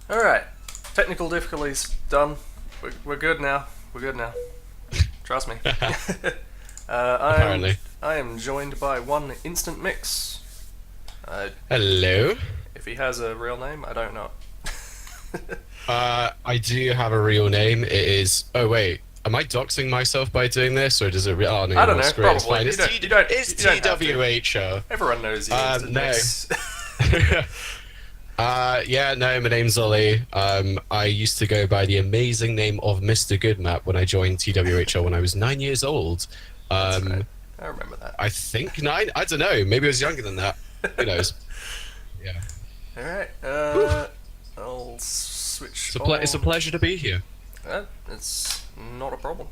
Alright, technical difficulties done. We're good now. We're good now. Trust me. Apparently. I am joined by one Instant Mix. Hello. If he has a real name, I don't know. I do have a real name. It is. Oh wait, am I doxing myself by doing this, or does it? Oh no, I don't no, know. screw it. It's Probably. fine. It's it's You don't have to. TWHO. Everyone knows you, Instant No. Mix. Yeah, no, my name's Ollie. I used to go by the amazing name of Mr. Goodmap when I joined TWHO when I was 9 years old. That's right. I remember that. I think nine. I don't know. Maybe I was younger than that. Who knows? Yeah. Alright, I'll switch. It's a pleasure to be here. It's not a problem.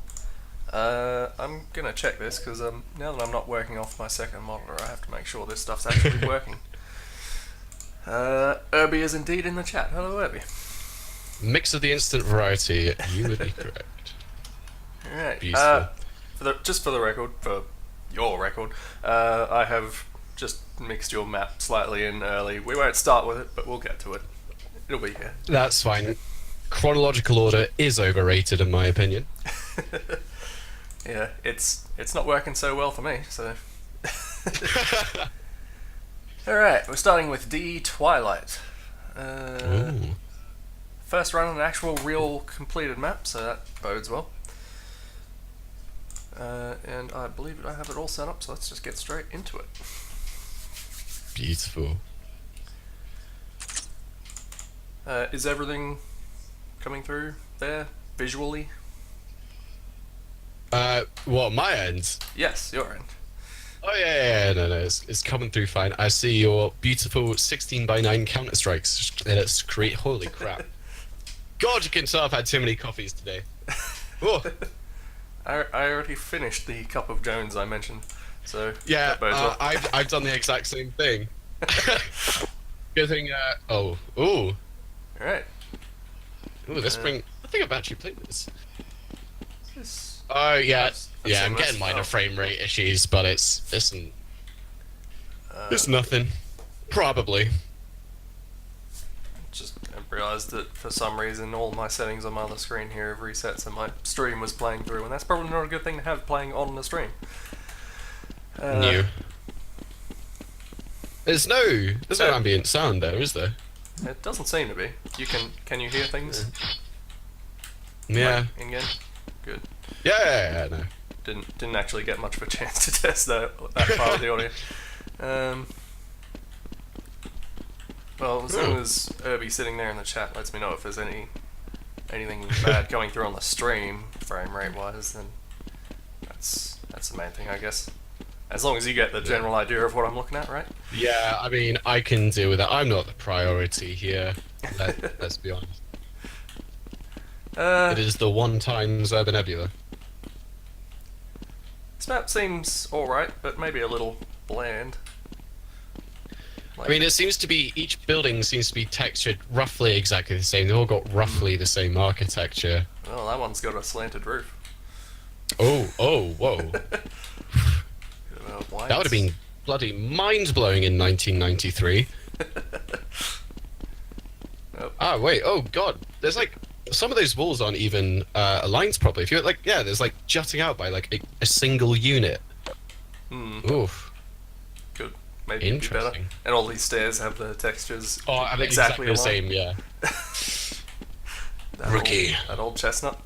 I'm gonna check this because now that I'm not working off my second monitor, I have to make sure this stuff's actually working. Irby is indeed in the chat. Hello, Irby. Mix of the instant variety. You would be correct. Alright. Beautiful. For the record, for your record, I have just mixed your map slightly in early. We won't start with it, but we'll get to it. It'll be here. That's fine. Chronological order is overrated, in my opinion. Yeah, it's not working so well for me. So. Alright, we're starting with D Twilight. First run on an actual real completed map, so that bodes well. And I believe I have it all set up, so let's just get straight into it. Beautiful. Is everything coming through there, visually? What, my end? Yes, your end. Oh yeah, no, it's coming through fine. I see your beautiful 16:9 Counter Strikes. It's great. Holy crap! God, you can tell I've had too many coffees today. Oh. I already finished the Cup of Jones I mentioned, so Yeah, that bodes well. I've done the exact same thing. Good thing. Oh, ooh, Alright. ooh. This spring. I think I've actually played this. This- Oh yeah, I've yeah. seen I'm this. getting minor Oh. frame rate issues, but it's Uh, nothing. Probably. Just realised that for some reason all my settings on my other screen here have reset, so my stream was playing through, and that's probably not a good thing to have playing on the stream. New. There's no ambient sound there, is there? It doesn't seem to be. Can you hear things? Yeah. Like, in game? Good. Yeah, no. Didn't actually get much of a chance to test that part of the audio. Well, as long as Irby sitting there in the chat lets me know if there's anything bad going through on the stream, frame rate wise, then that's the main thing, I guess. As long as you get the general idea of what I'm looking at, right? Yeah, I mean, I can deal with that. I'm not the priority here. Let's be honest. It is the one times Urban Nebula. This map seems alright, but maybe a little bland. I mean, it seems to be, each building seems to be textured roughly exactly the same. They've all got roughly the same architecture. Well, that one's got a slanted roof. Oh, whoa. That would have been bloody mind-blowing in 1993. Nope. Ah, wait, oh god. There's like, some of those walls aren't even aligned properly. If you're like, yeah, there's like jutting out by like a single unit. Oof. Good. Maybe it'd be better. Interesting. And all these stairs have the textures Exactly the aligned. same, yeah. Rookie. That old chestnut.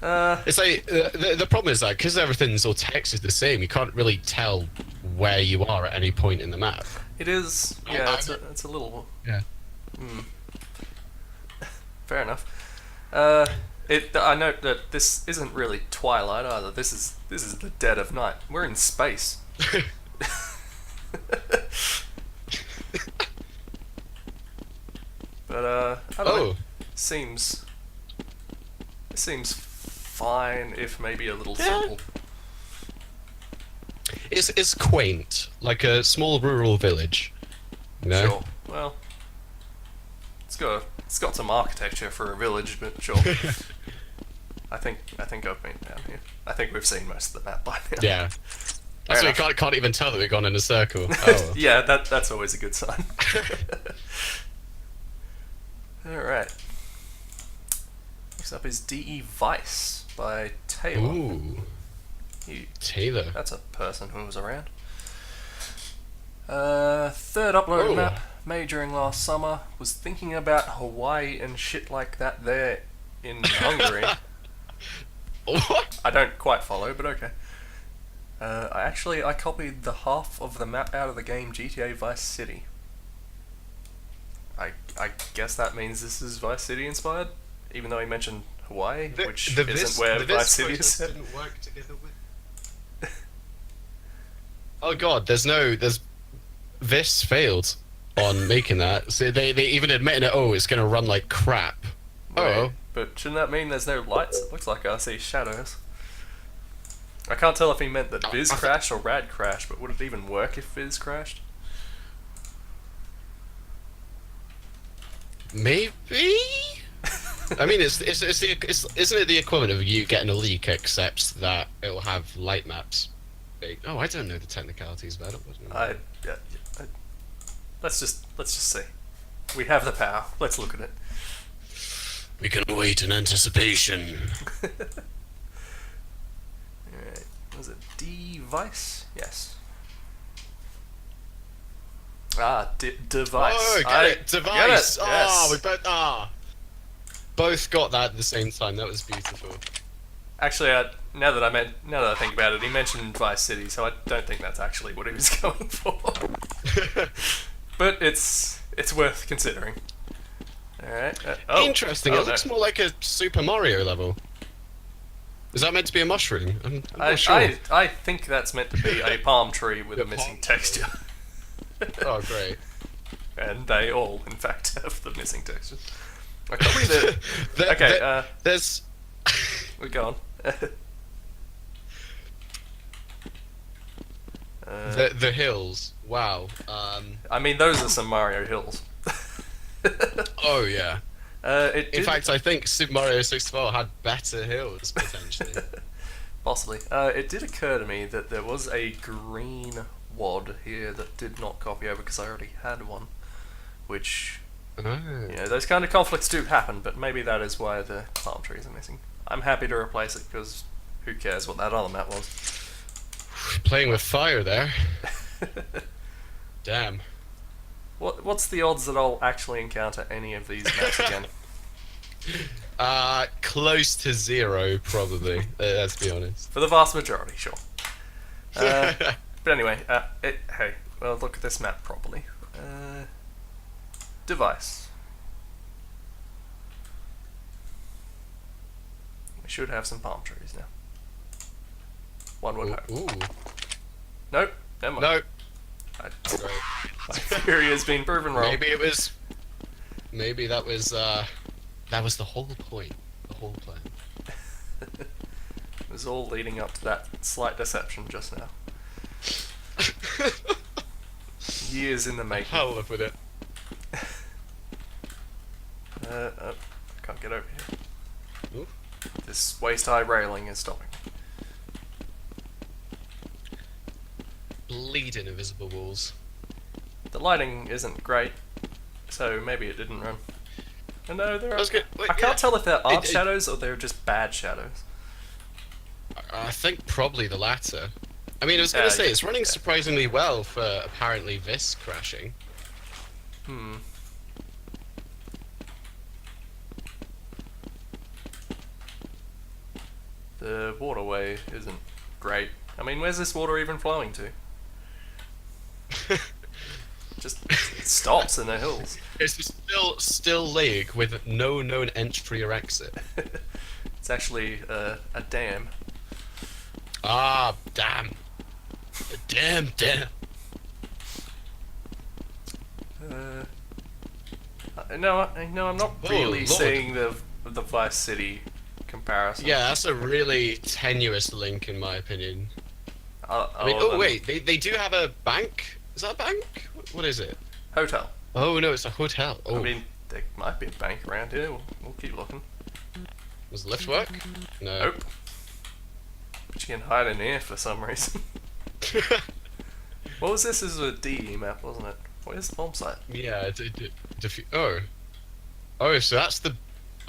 It's like the problem is that because everything's all textured the same, you can't really tell where you are at any point in the map. It is. Yeah, it's a little. Yeah. Fair enough. I note that this isn't really Twilight either. This is the dead of night. We're in space. But I don't know. Seems fine, if maybe a little simple. It's quaint, like a small rural village. You know? Sure. Well, it's got some architecture for a village, but sure. I think I've been down here. I think we've seen most of the map by now. Yeah. That's why you can't even tell that we've gone in a circle. Oh. Yeah, that's always a good sign. Alright. Next up is DE Vice by Taylor. Ooh, You, Taylor. that's a person who was around. Third uploaded Oh. map made during last summer. Was thinking about Hawaii and shit like that there in Hungary. What? I don't quite follow, but okay. I copied the half of the map out of the game GTA Vice City. I guess that means this is Vice City inspired, even though he mentioned Hawaii, which isn't where Vice City is set. Didn't work together with. Oh god, there's this failed on making that. So they even admitted it. Oh, it's gonna run like crap. Wait, but shouldn't that mean there's no lights? It looks like I see shadows. I can't tell if he meant that Viz crashed or Rad crashed, but would it even work if Viz crashed? Maybe. I mean, isn't it the equivalent of you getting a leak, except that it will have light maps? Oh, I don't know the technicalities about it. Let's just see. We have the power. Let's look at it. We can wait in anticipation. Alright, was it device? Yes. Device. Oh, get it, device. Get it. Oh, Yes. we both got that at the same time. That was beautiful. Actually, now that I think about it, he mentioned Vice City, so I don't think that's actually what he was going for. But it's worth considering. All right. Interesting. It looks more like a Super Mario level. Is that meant to be a mushroom? I'm not sure. I think that's meant to be a palm tree with a The missing palm texture. Oh, great. And they all, in fact, have the missing texture. I copied it. Okay. There's. We're gone. The hills. Wow. I mean, those are some Mario hills. Oh yeah. In In fact, I think Super Mario 64 had better hills potentially. possibly. It did occur to me that there was a green WAD here that did not copy over because I already had one, which, those kind of conflicts do happen, but maybe that is why the palm trees are missing. I'm happy to replace it because who cares what that other map was. Playing with fire there. Damn. What's the odds that I'll actually encounter any of these maps again? Close to zero, probably. Let's be honest. For the vast majority, sure. But anyway, hey, well, look at this map properly. Device. We should have some palm trees now. One would hope. Ooh. Nope, never mind. No. Great. My theory has been proven wrong. Maybe that was the whole point. The whole plan. It was all leading up to that slight deception just now. Years in the making. I'll live with it. I can't get over here. Ooh. This waist-high railing is stopping. Bleeding invisible walls. The lighting isn't great, so maybe it didn't run. And no, there are. I can't tell if they're art shadows or they're just bad shadows. I think probably the latter. I mean, I was going to say, it's running surprisingly well for apparently this crashing. The waterway isn't great. I mean, where's this water even flowing to? Just it stops in the hills. It's a still lake with no known entry or exit. It's actually a dam. Ah, damn. Damn. No, I'm not Oh, really Lord. seeing the Vice City comparison. Yeah, that's a really tenuous link in my opinion. I mean, other than wait, they do have a bank? Is that a bank? What is it? hotel. Oh no, it's a hotel. Oh, I mean, there might be a bank around here. We'll keep looking. does the lift work? No. Nope. But you can hide in here for some reason. What was this? This was a DE map, wasn't it? Where's the bomb site? Yeah, oh. Oh, so that's the.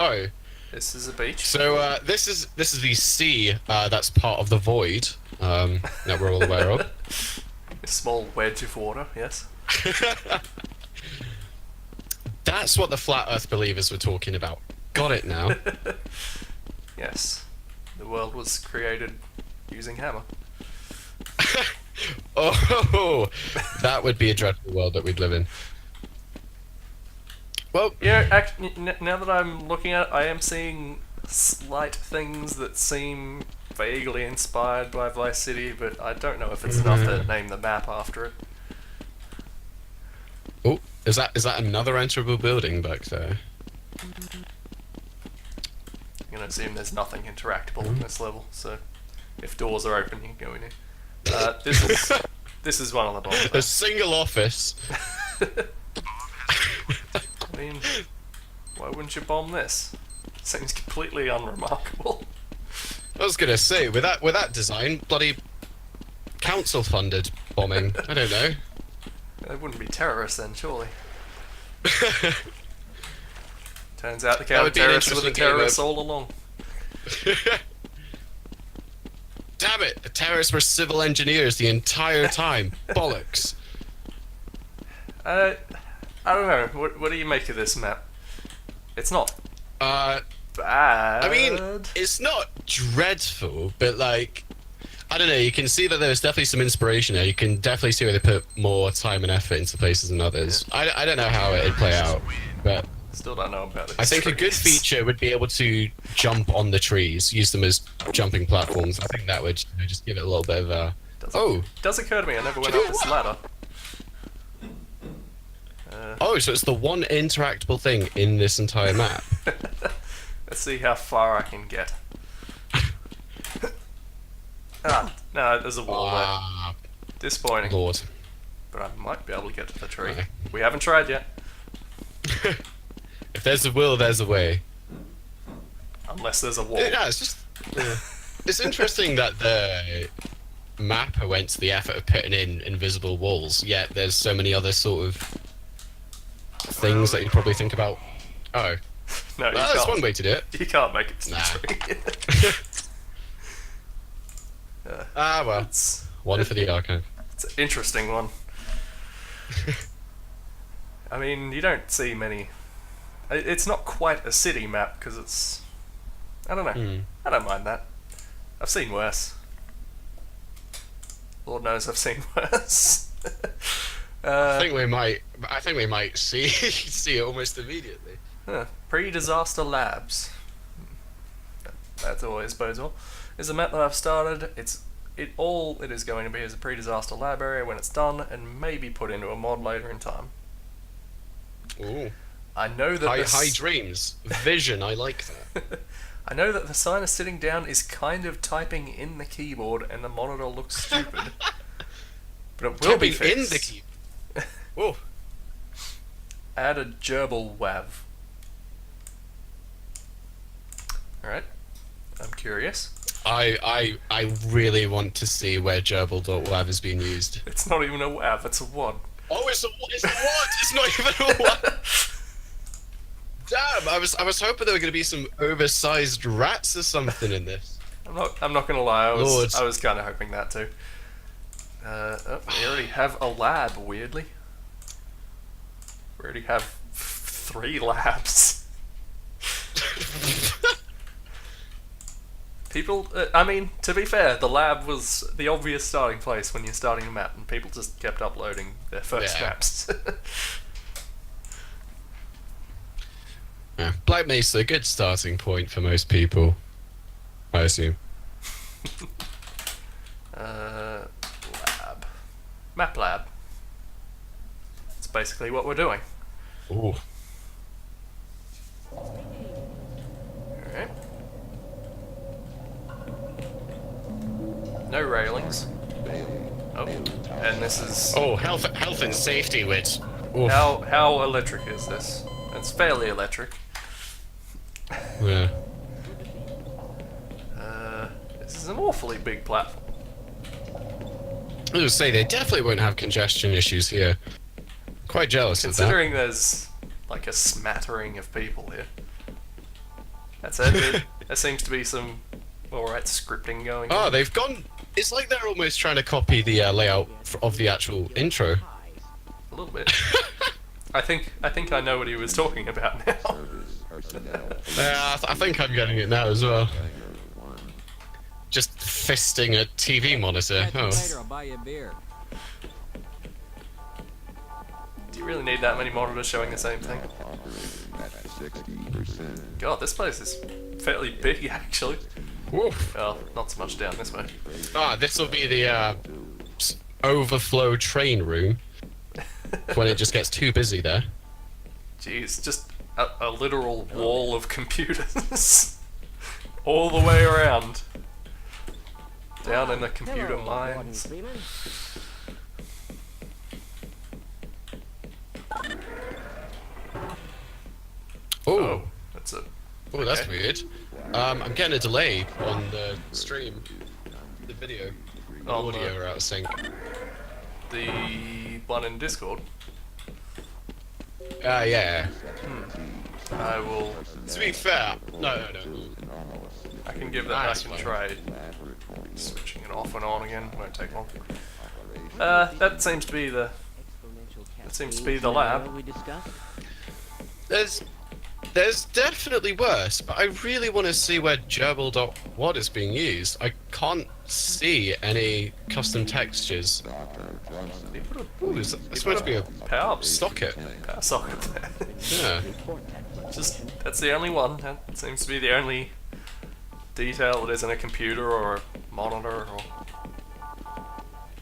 Oh, This is a beach. so this is the sea that's part of the void that we're all aware of. A small wedge of water, yes. That's what the flat Earth believers were talking about. Got it now. Yes. The world was created using hammer. Oh, that would be a dreadful world that we'd live in. Well, Yeah, now that I'm looking at it, I am seeing slight things that seem vaguely inspired by Vice City, but I don't know if it's enough to name the map after it. oh, is that another enterable building back there? I'm gonna assume there's nothing interactable in this level, so if doors are open, you can go in here. This is one of the bombs. A single office. I mean, why wouldn't you bomb this? Seems completely unremarkable. I was gonna say, with that design, bloody council funded bombing. I don't know. They wouldn't be terrorists then, surely. Turns out the That would be an counter-terrorists were the interesting game terrorists of- all along. Damn it! The terrorists were civil engineers the entire time. Bollocks. I don't know. What do you make of this map? It's not Uh, bad. I mean, it's not dreadful, but like, I don't know. You can see that there's definitely some inspiration there. You can definitely see where they put more time and effort into places than others. I don't know how it'd play out, but Still don't know about it. I think a good feature would be able to jump on the trees, use them as jumping platforms. I think that would just give it a little bit of a. Does occur to me. I never went up this ladder. Oh, so it's the one interactable thing in this entire map. Let's see how far I can get. No, there's a wall there. Ah, Disappointing. Lord. But I might be able to get to the tree. Okay. We haven't tried yet. If there's a will, there's a way. Unless there's a wall. Yeah, it's just. It's interesting that the mapper went to the effort of putting in invisible walls, yet there's so many other sort of things that you'd probably think about. Oh, No, you well, that's can't. one way to do it. You can't make it to Nah. the tree. Ah, well, it's, one for the archive. it's an interesting one. I mean, you don't see many. It's not quite a city map because it's. I don't know. Hmm. I don't mind that. I've seen worse. Lord knows I've seen worse. I think we might. I think we might see see it almost immediately. Pre-disaster labs. That's always bodes well. Is a map that I've started. All it is going to be is a pre-disaster lab area when it's done, and maybe put into a mod later in time. Ooh, I know that high dreams, vision. I like that. I know that the signer sitting down is kind of typing in the keyboard, and the monitor looks stupid. But it will be Typing fixed. in the key. Oh, Add a gerbil wav. Alright. I'm curious. I really want to see where gerbil.wav is being used. It's not even a wav, it's a wad. Oh, it's a what? It's not even a what? Damn! I was hoping there were going to be some oversized rats or something in this. I'm not gonna lie, Lord. I was kinda hoping that too. We already have a lab, weirdly. We already have 3 labs. People, I mean, to be fair, the lab was the obvious starting place when you're starting a map, and people just kept uploading their first Yeah. maps. Yeah. Black Mesa, a good starting point for most people, I assume. Lab. Map lab. That's basically what we're doing. Ooh. Alright. No railings. Oh, and this is... Oh, health and safety, which. Oof. How electric is this? It's fairly electric. Yeah. This is an awfully big platform. I was say they definitely won't have congestion issues here. Quite jealous of that. Considering there's like a smattering of people here. That's it. There seems to be some alright scripting going Oh, on. they've gone. It's like they're almost trying to copy the layout of the actual intro. A little bit. I think I know what he was talking about now. Yeah, I think I'm getting it now as well. Just fisting a TV monitor. Catch you Oh. later, I'll buy you a beer. Do you really need that many monitors showing the same thing? God, this place is fairly big actually. Woof. Well, not so much down this way. Ah, this will be the overflow train room when it just gets too busy there. Jeez, just a literal wall of computers. All the way around. Down in the computer Hello, mines. Gordon Freeman. Oh, That's a... oh, that's okay. weird. I'm getting a delay on the stream. The video, On audio the- are out of sync. The one in Discord. Yeah. I will... To be fair, no. I can give that... I That's can fine. try switching it off and on again. Won't take long. That seems to be the... That seems to be the lab. We discussed. There's definitely worse, but I really want to see where gerbil.wad is being used. I can't see any custom textures. He put a Ooh, it's supposed to be a power socket. socket there. Yeah. Just that's the only one. That seems to be the only detail that isn't a computer or a monitor or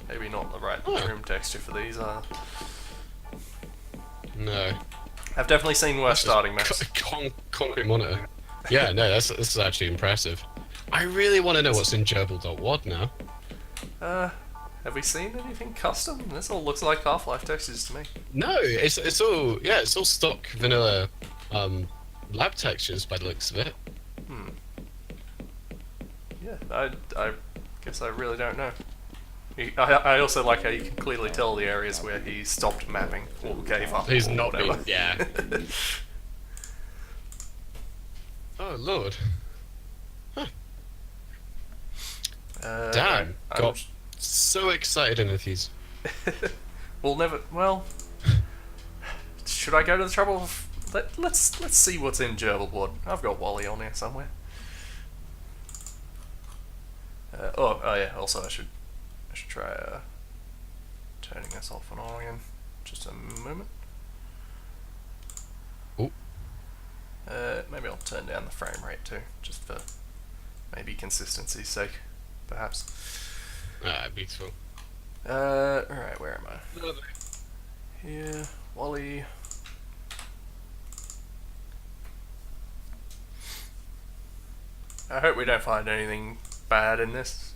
maybe not the right Oh. trim texture for these. No. I've definitely seen worse starting maps. Concrete monitor. Yeah, no, this is actually impressive. I really want to know what's in gerbil.wad now. Have we seen anything custom? This all looks like Half-Life textures to me. No, it's all stock vanilla lab textures by the looks of it. Yeah, I guess I really don't know. I also like how you can clearly tell the areas where he stopped mapping or gave up. He's or not whatever. been, yeah. Oh lord. Damn. I'm Got so excited in these. We'll never. Well, should I go to the trouble of let's see what's in Gerbil. I've got Wally on here somewhere. Oh yeah. Also, I should try turning this off and on again. Just a moment. Oh. Maybe I'll turn down the frame rate too, just for maybe consistency's sake, perhaps. Ah, beautiful. Alright, where am I? Here, Wally. I hope we don't find anything bad in this,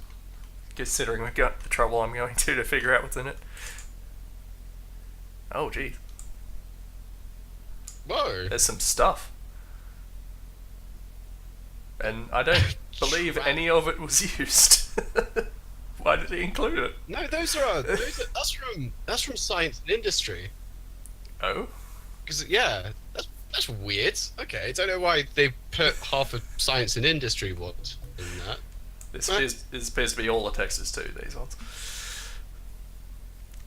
considering we've got the trouble I'm going to figure out what's in it. Oh, gee, Whoa. there's some stuff. And I don't believe any of it was used. Why did he include it? No, that's from Science and Industry. Oh? Because yeah, that's weird. Okay, I don't know why they put half of Science and Industry wad in that. This What? appears to be all the textures too, these ones.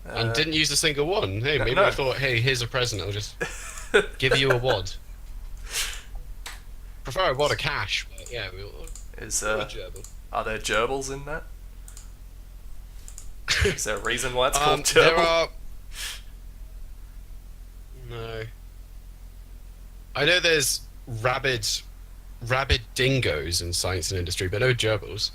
And didn't use a single one. Hey, maybe no. I thought, hey, here's a present. I'll just give you a wad. Prefer a wad of cash. But yeah, we'll. Gerbil. Are there gerbils in that? Is there a reason why it's called There gerbil? are. No. I know there's rabid dingoes in Science and Industry, but no gerbils.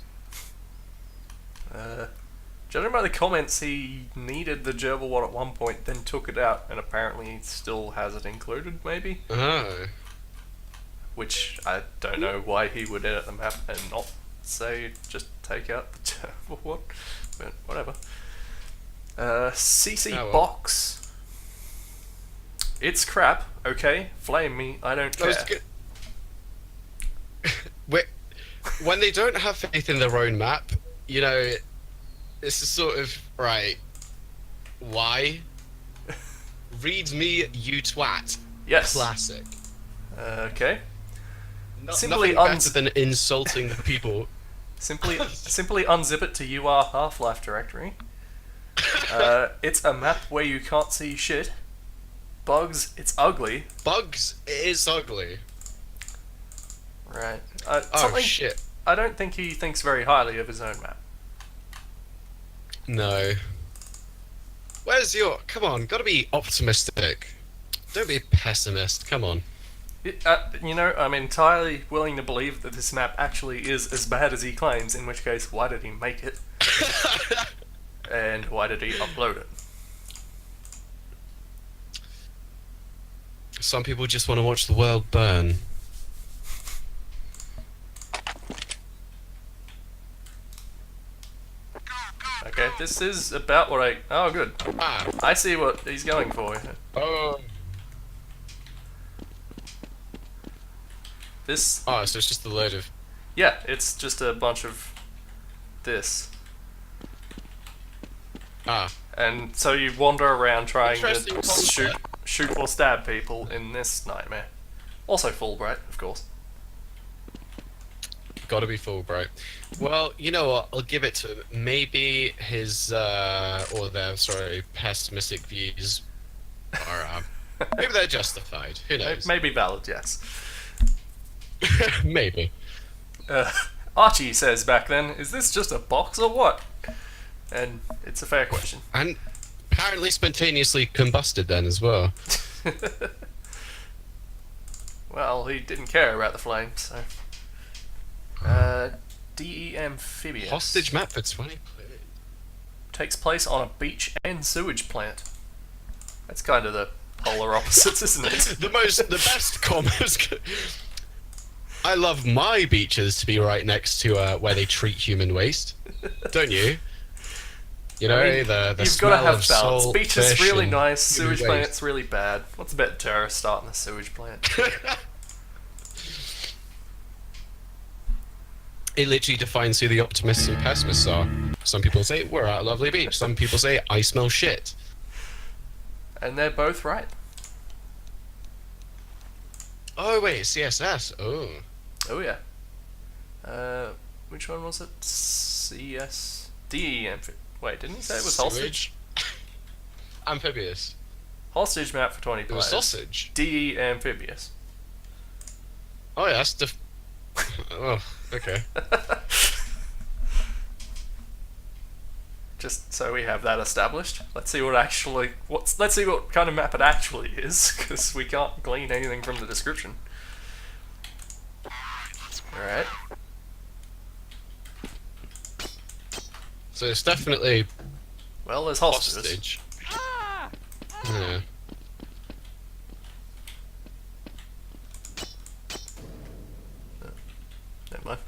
Judging by the comments, he needed the gerbil one at one point, then took it out, and apparently he still has it included, maybe? Oh. Which I don't know why he would edit the map and not say just take out the gerbil one, but whatever. CC Oh, well. box. It's crap, okay? Flame me, I don't That care. was good. When they don't have faith in their own map, you know, it's a sort of right. Why? Read me, you twat. Yes. Classic. Okay. Nothing better than insulting the people. Simply unzip it to UR Half-Life directory. It's a map where you can't see shit. Bugs, it's ugly. Bugs is ugly. Right. Oh shit. I don't think he thinks very highly of his own map. No. Where's your... Come on, gotta be optimistic. Don't be a pessimist, come on. I'm entirely willing to believe that this map actually is as bad as he claims, in which case, why did he make it? And why did he upload it? Some people just want to watch the world burn. Okay, this is about what I... Oh, good. Ah. I see what he's going for. Oh. This... Oh, so it's just a load of... Yeah, it's just a bunch of this. Ah. And so you wander around trying to Interesting shoot or stab people in this nightmare. Also Fulbright, of course. Gotta be Fulbright. Well, you know what? I'll give it to him. Maybe his, pessimistic views are, maybe they're justified. Who knows? Maybe valid, yes. Maybe. Archie says back then, is this just a box or what? And it's a fair question. And apparently spontaneously combusted then as well. Well, he didn't care about the flames, so... DE Amphibious. Hostage map for 20 players. Takes place on a beach and sewage plant. That's kind of the polar opposites, isn't it? the best comments. I love my beaches to be right next to where they treat human waste. Don't you? You know, I mean, the you've smell got to have of balance. salt, Beach is fish, really and nice, sewage human waste. plant's really bad. What's a better terrorist starting a sewage plant? It literally defines who the optimists and pessimists are. Some people say, we're at a lovely beach. Some people say, I smell shit. And they're both right. Oh, wait, CSS. Oh. Oh, yeah. Which one was it? CS... DE Wait, didn't he say it was hostage? Amphibious. Hostage map for 20 It players. was sausage. DE Amphibious. Oh, yeah, that's oh, okay. Just so we have that established. Let's see what kind of map it actually is, because we can't glean anything from the description. Alright. So it's definitely Well, there's hostages. hostage. Yeah. Never mind.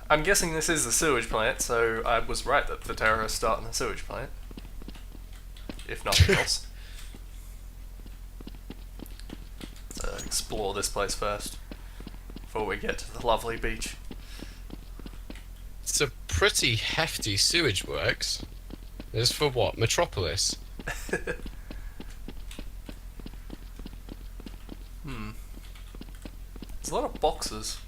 I'm guessing this is the sewage plant, so I was right that the terrorists start in the sewage plant. If nothing else. Let's explore this place first, before we get to the lovely beach. It's a pretty hefty sewage works. It's for what? Metropolis? There's a lot of boxes.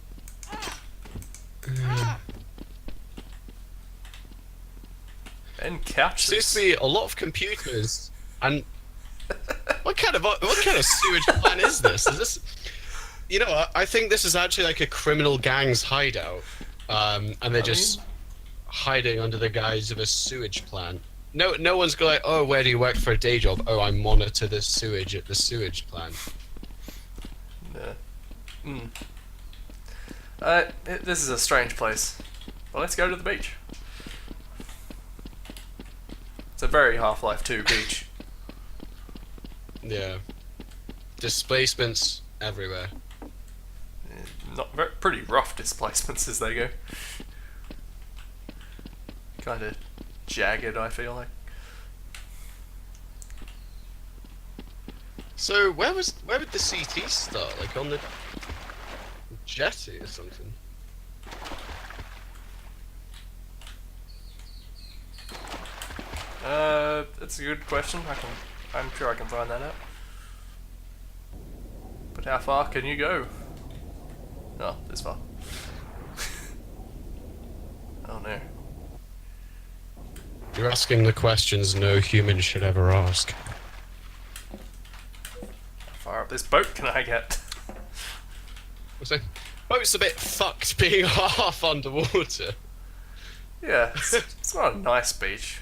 And couches. Seems to be a lot of computers. And what kind of sewage plant is this? Is this? You know what? I think this is actually like a criminal gang's hideout, and they're just hiding under the guise of a sewage plant. No one's going like, oh, where do you work for a day job? Oh, I monitor the sewage at the sewage plant. This is a strange place. Well, let's go to the beach. It's a very Half-Life 2 beach. Yeah. Displacements everywhere. Pretty rough displacements as they go. Kind of jagged, I feel like. So where would the CT start? Like on the jetty or something? That's a good question. I'm sure I can find that out. But how far can you go? Oh, this far. Oh no. You're asking the questions no human should ever ask. How far up this boat can I get? So, boat's a bit fucked being half underwater. Yeah, it's not a nice beach.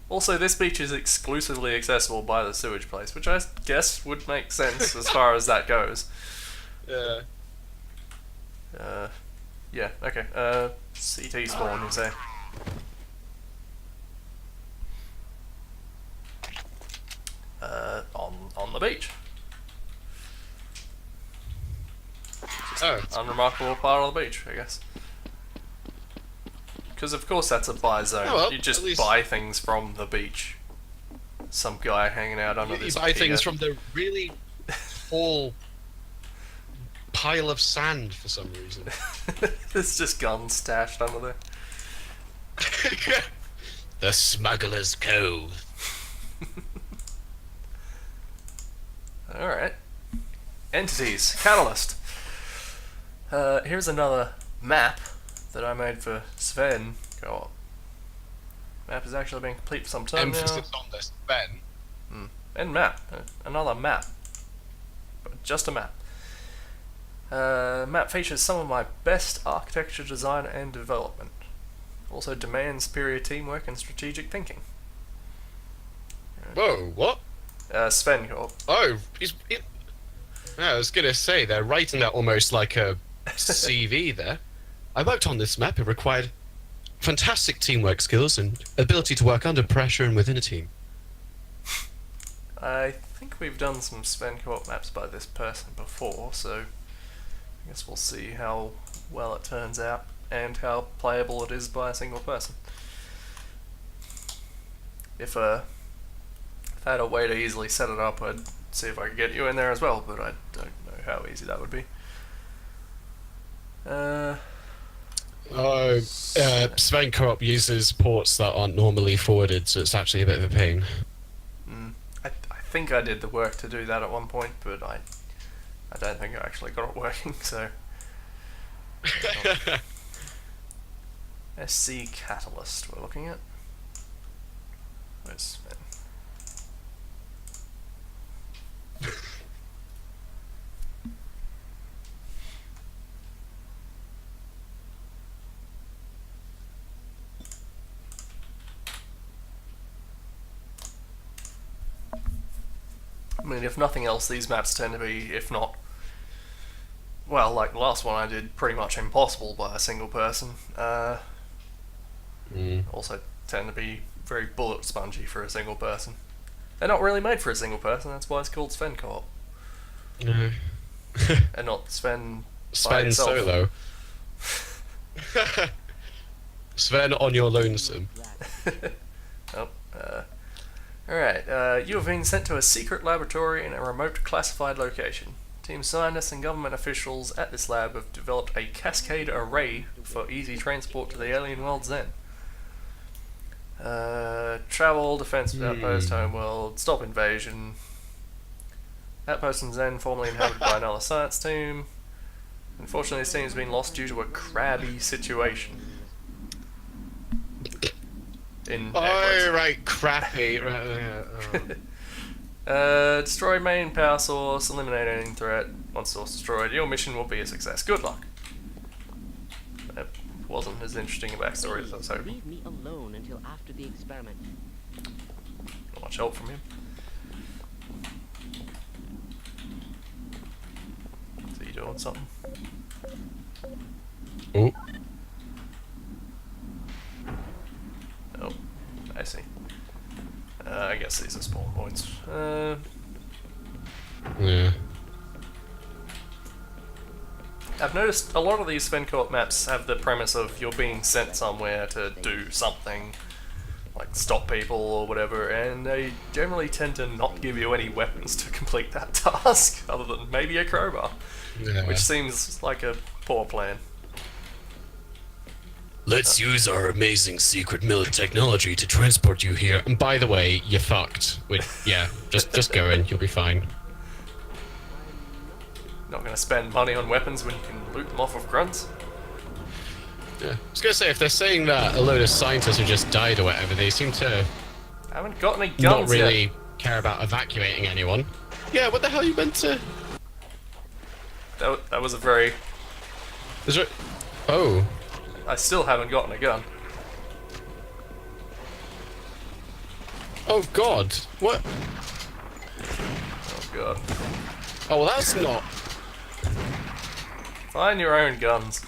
Also, this beach is exclusively accessible by the sewage place, which I guess would make sense as far as that goes. Yeah. Yeah, okay. CT spawn, you say? On the beach. Oh. Unremarkable part of the beach, I guess. Because of course that's a buy zone. Oh, well, you just at least- buy things from the beach. Some guy hanging out under You this buy pier. things from the really tall pile of sand for some reason. There's just guns stashed under there. The Smuggler's Cove. Alright. Entities. Catalyst. Here's another map that I made for Sven. Go on. Map has actually been complete for some time Emphasis on this, Ben. And map. Another map. But just a map. Map features some of my best architecture design and development. Also demands superior teamwork and strategic thinking. Whoa, what? Sven Corp. Oh, I was gonna say, they're writing that almost like a CV there. I worked on this map. It required fantastic teamwork skills and ability to work under pressure and within a team. I think we've done some Sven Co-op maps by this person before, so I guess we'll see how well it turns out and how playable it is by a single person. If I had a way to easily set it up, I'd see if I could get you in there as well, but I don't know how easy that would be. Sven Co-op uses ports that aren't normally forwarded, so it's actually a bit of a pain. I think I did the work to do that at one point, but I don't think I actually got it working, so... SC Catalyst we're looking at. Where's Sven? I mean, if nothing else, these maps tend to be, if not, well, like the last one I did, pretty much impossible by a single person. Also tend to be very bullet spongy for a single person. They're not really made for a single person, that's why it's called Sven Co-op. No. And not Sven by Sven itself. solo. Sven on your lonesome. Alright, you have been sent to a secret laboratory in a remote classified location. Team scientists and government officials at this lab have developed a cascade array for easy transport to the alien world Zen. Travel, defense outpost, homeworld, stop invasion. Outpost in Zen, formerly inhabited by another science team. Unfortunately, this team has been lost due to a crabby situation. In Oh, right, crappy. Destroy main power source, eliminate any threat. Once source destroyed, your mission will be a success. Good luck. That wasn't as interesting a backstory as I was hoping. Leave me alone until after the experiment. Not much help from him. Is he doing something? Oh. Oh, I see. I guess these are spawn points. Yeah. I've noticed a lot of these Sven Co-op maps have the premise of you're being sent somewhere to do something, like stop people or whatever, and they generally tend to not give you any weapons to complete that task, other than maybe a crowbar, Yeah. which seems like a poor plan. Let's use our amazing secret military technology to transport you here. And by the way, you're fucked. Yeah, just go in. You'll be fine. Not gonna spend money on weapons when you can loot them off of grunts. Yeah. I was gonna say, if they're saying that a load of scientists have just died or whatever, they seem to I haven't got any guns not really yet. care about evacuating anyone. Yeah, what the hell are you meant to... That was a very... Is there... Oh. I still haven't gotten a gun. Oh god. What? Oh god. Oh, well that's not... Find your own guns.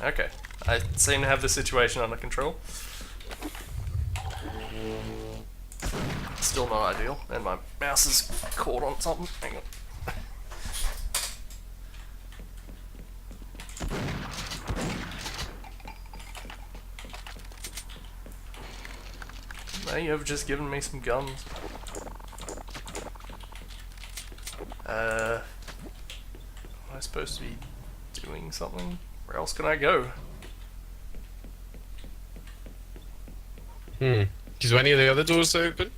Okay, I seem to have the situation under control. Still not ideal, and my mouse is caught on something. Hang on. May you have just given me some guns. Am I supposed to be doing something? Where else can I go? Is any of the other doors open?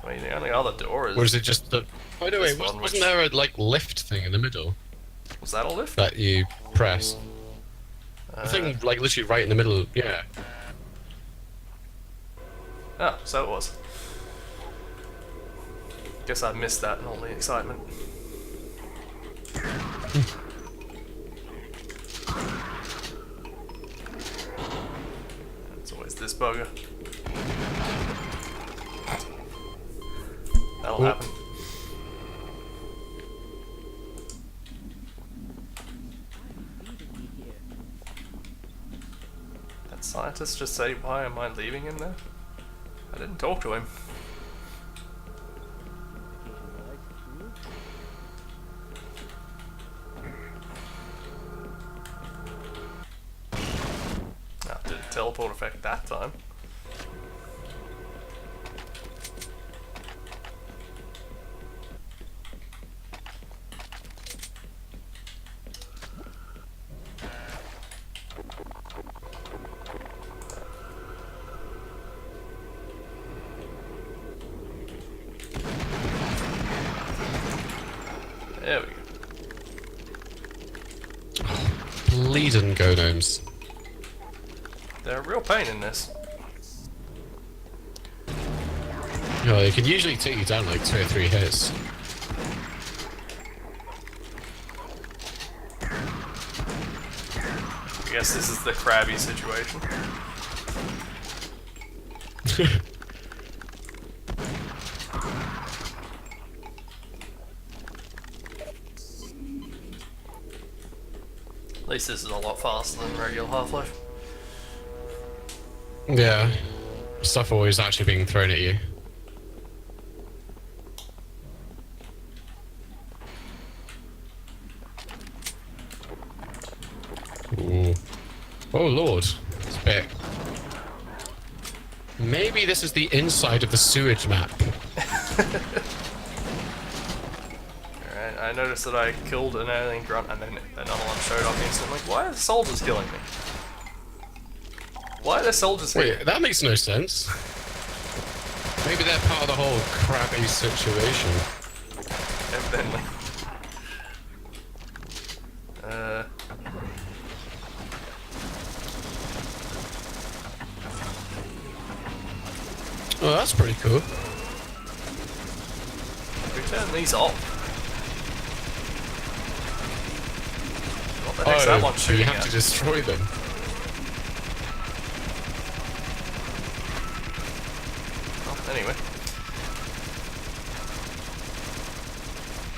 I mean, the only other door is... Or is it just the... Oh no, This wait, one, wasn't there a, like, lift thing in the middle Was that a lift? that you press? I think, like, literally right in the middle, yeah. Oh, so it was. Guess I missed that in all the excitement. It's always this bugger. That'll happen. That scientist just say, why am I leaving him there? I didn't talk to him. Oh, didn't teleport effect that time. There we go. Bleeding golems. They're a real pain in this. You know, they can usually take you down like 2 or 3 hits. I guess this is the crabby situation. At least this is a lot faster than regular Half-Life. Yeah. Stuff always actually being thrown at you. Ooh. Oh lord. It's big. Maybe this is the inside of the sewage map. Alright, I noticed that I killed an alien grunt and then another one showed up instantly. Why are the soldiers killing me? Why are the soldiers here? Wait, that makes no sense. Maybe they're part of the whole crabby situation. Evidently. Oh, that's pretty cool. We turn these off. What the heck's that one so you shooting have at? to destroy them. Oh, anyway.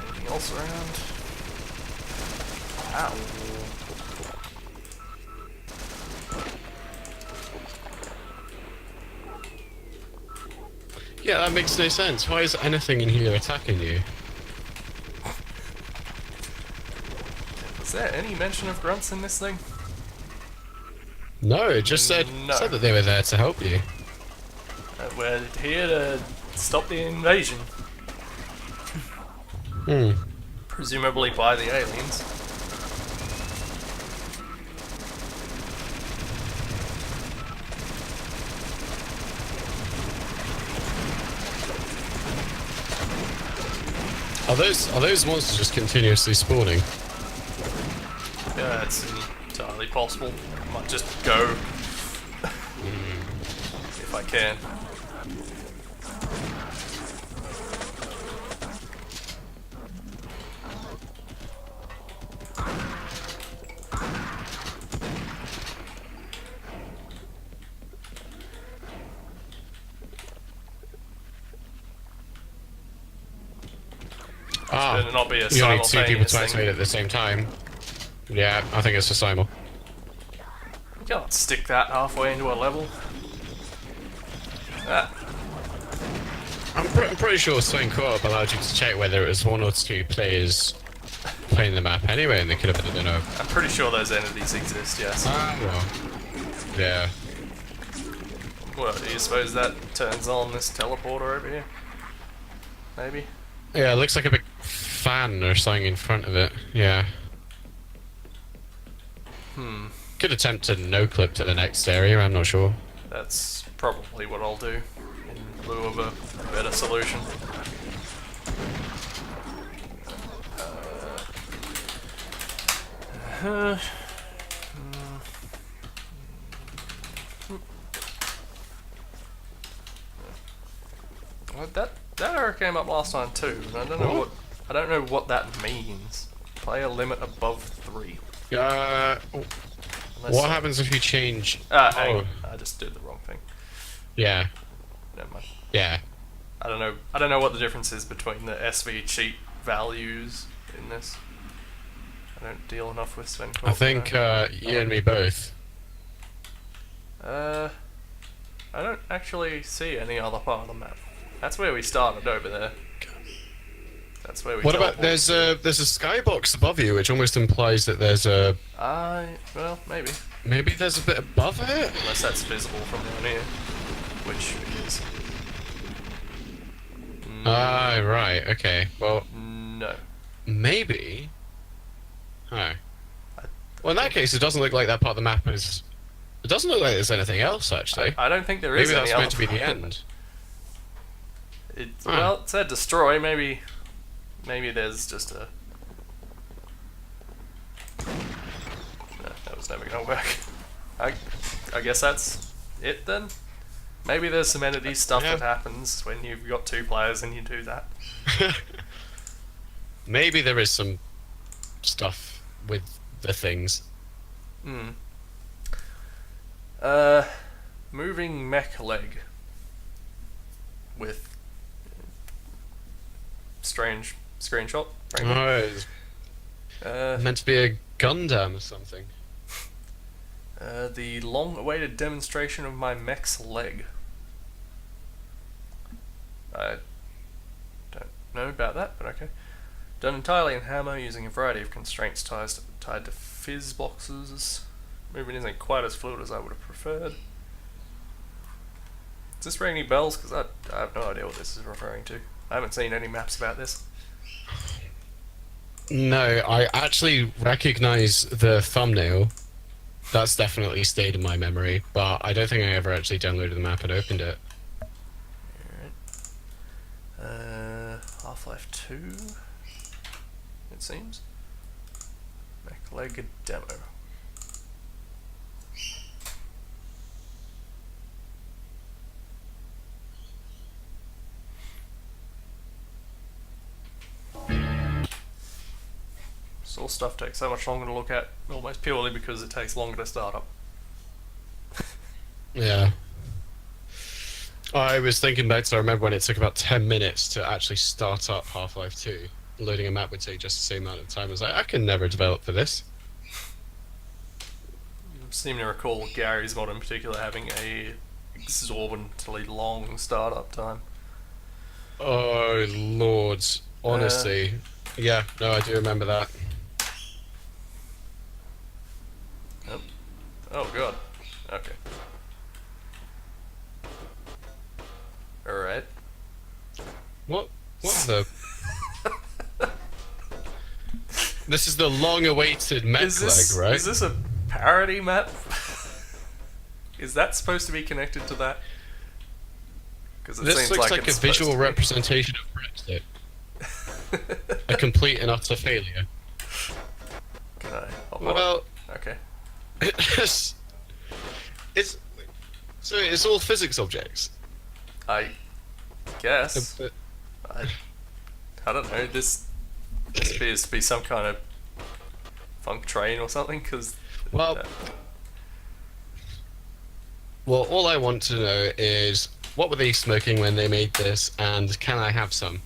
Anything else around? Ow. Yeah, that makes no sense. Why is anything in here attacking you? Was there any mention of grunts in this thing? No, it just said, No. said that they were there to help you. We're here to stop the invasion. Hmm. Presumably by the aliens. Are those monsters just continuously spawning? Yeah, it's entirely possible. I might just go if I can. Ah, Better not be a you only need two people simultaneous to thing. activate at the same time. Yeah, I think it's a simul. You can't stick that halfway into a level. Ah, I'm pretty sure Swing Co-op allowed you to check whether it was one or two players playing the map anyway, and they could have been, I'm pretty sure those entities exist, yes. well, yeah. Well, do you suppose that turns on this teleporter over here? Maybe? Yeah, it looks like a big fan or something in front of it. Yeah. Could attempt to no-clip to the next area, I'm not sure. That's probably what I'll do, in lieu of a better solution. Well, that error came up last time too, and I don't know what that means. Player limit above 3. Unless What happens if you change... hang on. I just did the wrong thing. Yeah, Never mind. yeah. I don't know what the difference is between the SV cheat values in this. I don't deal enough with Sven. I think you and me both. I don't actually see any other part of the map. That's where we started over there. That's where we. What about teleported. there's a skybox above you, which almost implies that there's a Well, maybe there's a bit above it. unless that's visible from down here, which it is. Ah, right. Okay. Well, No. maybe. Huh. Well, in that case, it doesn't look like that part of the map is. It doesn't look like there's anything else actually. I don't think there is Maybe any that's meant to be other the part. end. Well, it said destroy. Maybe there's just a. No, that was never gonna work. I guess that's it then. Maybe there's some entity stuff Yeah. that happens when you've got 2 players and you do that. Maybe there is some stuff with the things. Moving mech leg with strange screenshot. frankly. Oh, it's meant to be a Gundam or something. The long-awaited demonstration of my mech's leg. I don't know about that, but okay. Done entirely in hammer using a variety of constraints tied to fizz boxes. Movement isn't quite as fluid as I would have preferred. Does this ring any bells? Because I have no idea what this is referring to. I haven't seen any maps about this. No, I actually recognize the thumbnail. That's definitely stayed in my memory, but I don't think I ever actually downloaded the map and opened it. Alright. Half-Life 2, it seems. Mech leg demo. All stuff takes so much longer to look at, almost purely because it takes longer to start up. Yeah. I was thinking back to I remember when it took about 10 minutes to actually start up Half-Life 2. Loading a map would take just the same amount of time. I was like, I can never develop for this. I seem to recall Gary's mod in particular having a exorbitantly long startup time. Oh, Lord. Honestly. Yeah, no, I do remember that. Oh god. Okay. Alright. What the... This is the long-awaited mech leg, right? Is this a parody map? Is that supposed to be connected to that? Because it This seems looks like like it's a visual supposed representation of Brexit. to be. A complete and utter failure. Can I? Well, Okay. it's so it's all physics objects. I guess. Uh, I don't know. This appears to be some kind of funk train or something. Because Well, well, all I want to know is what were they smoking when they made this, and can I have some?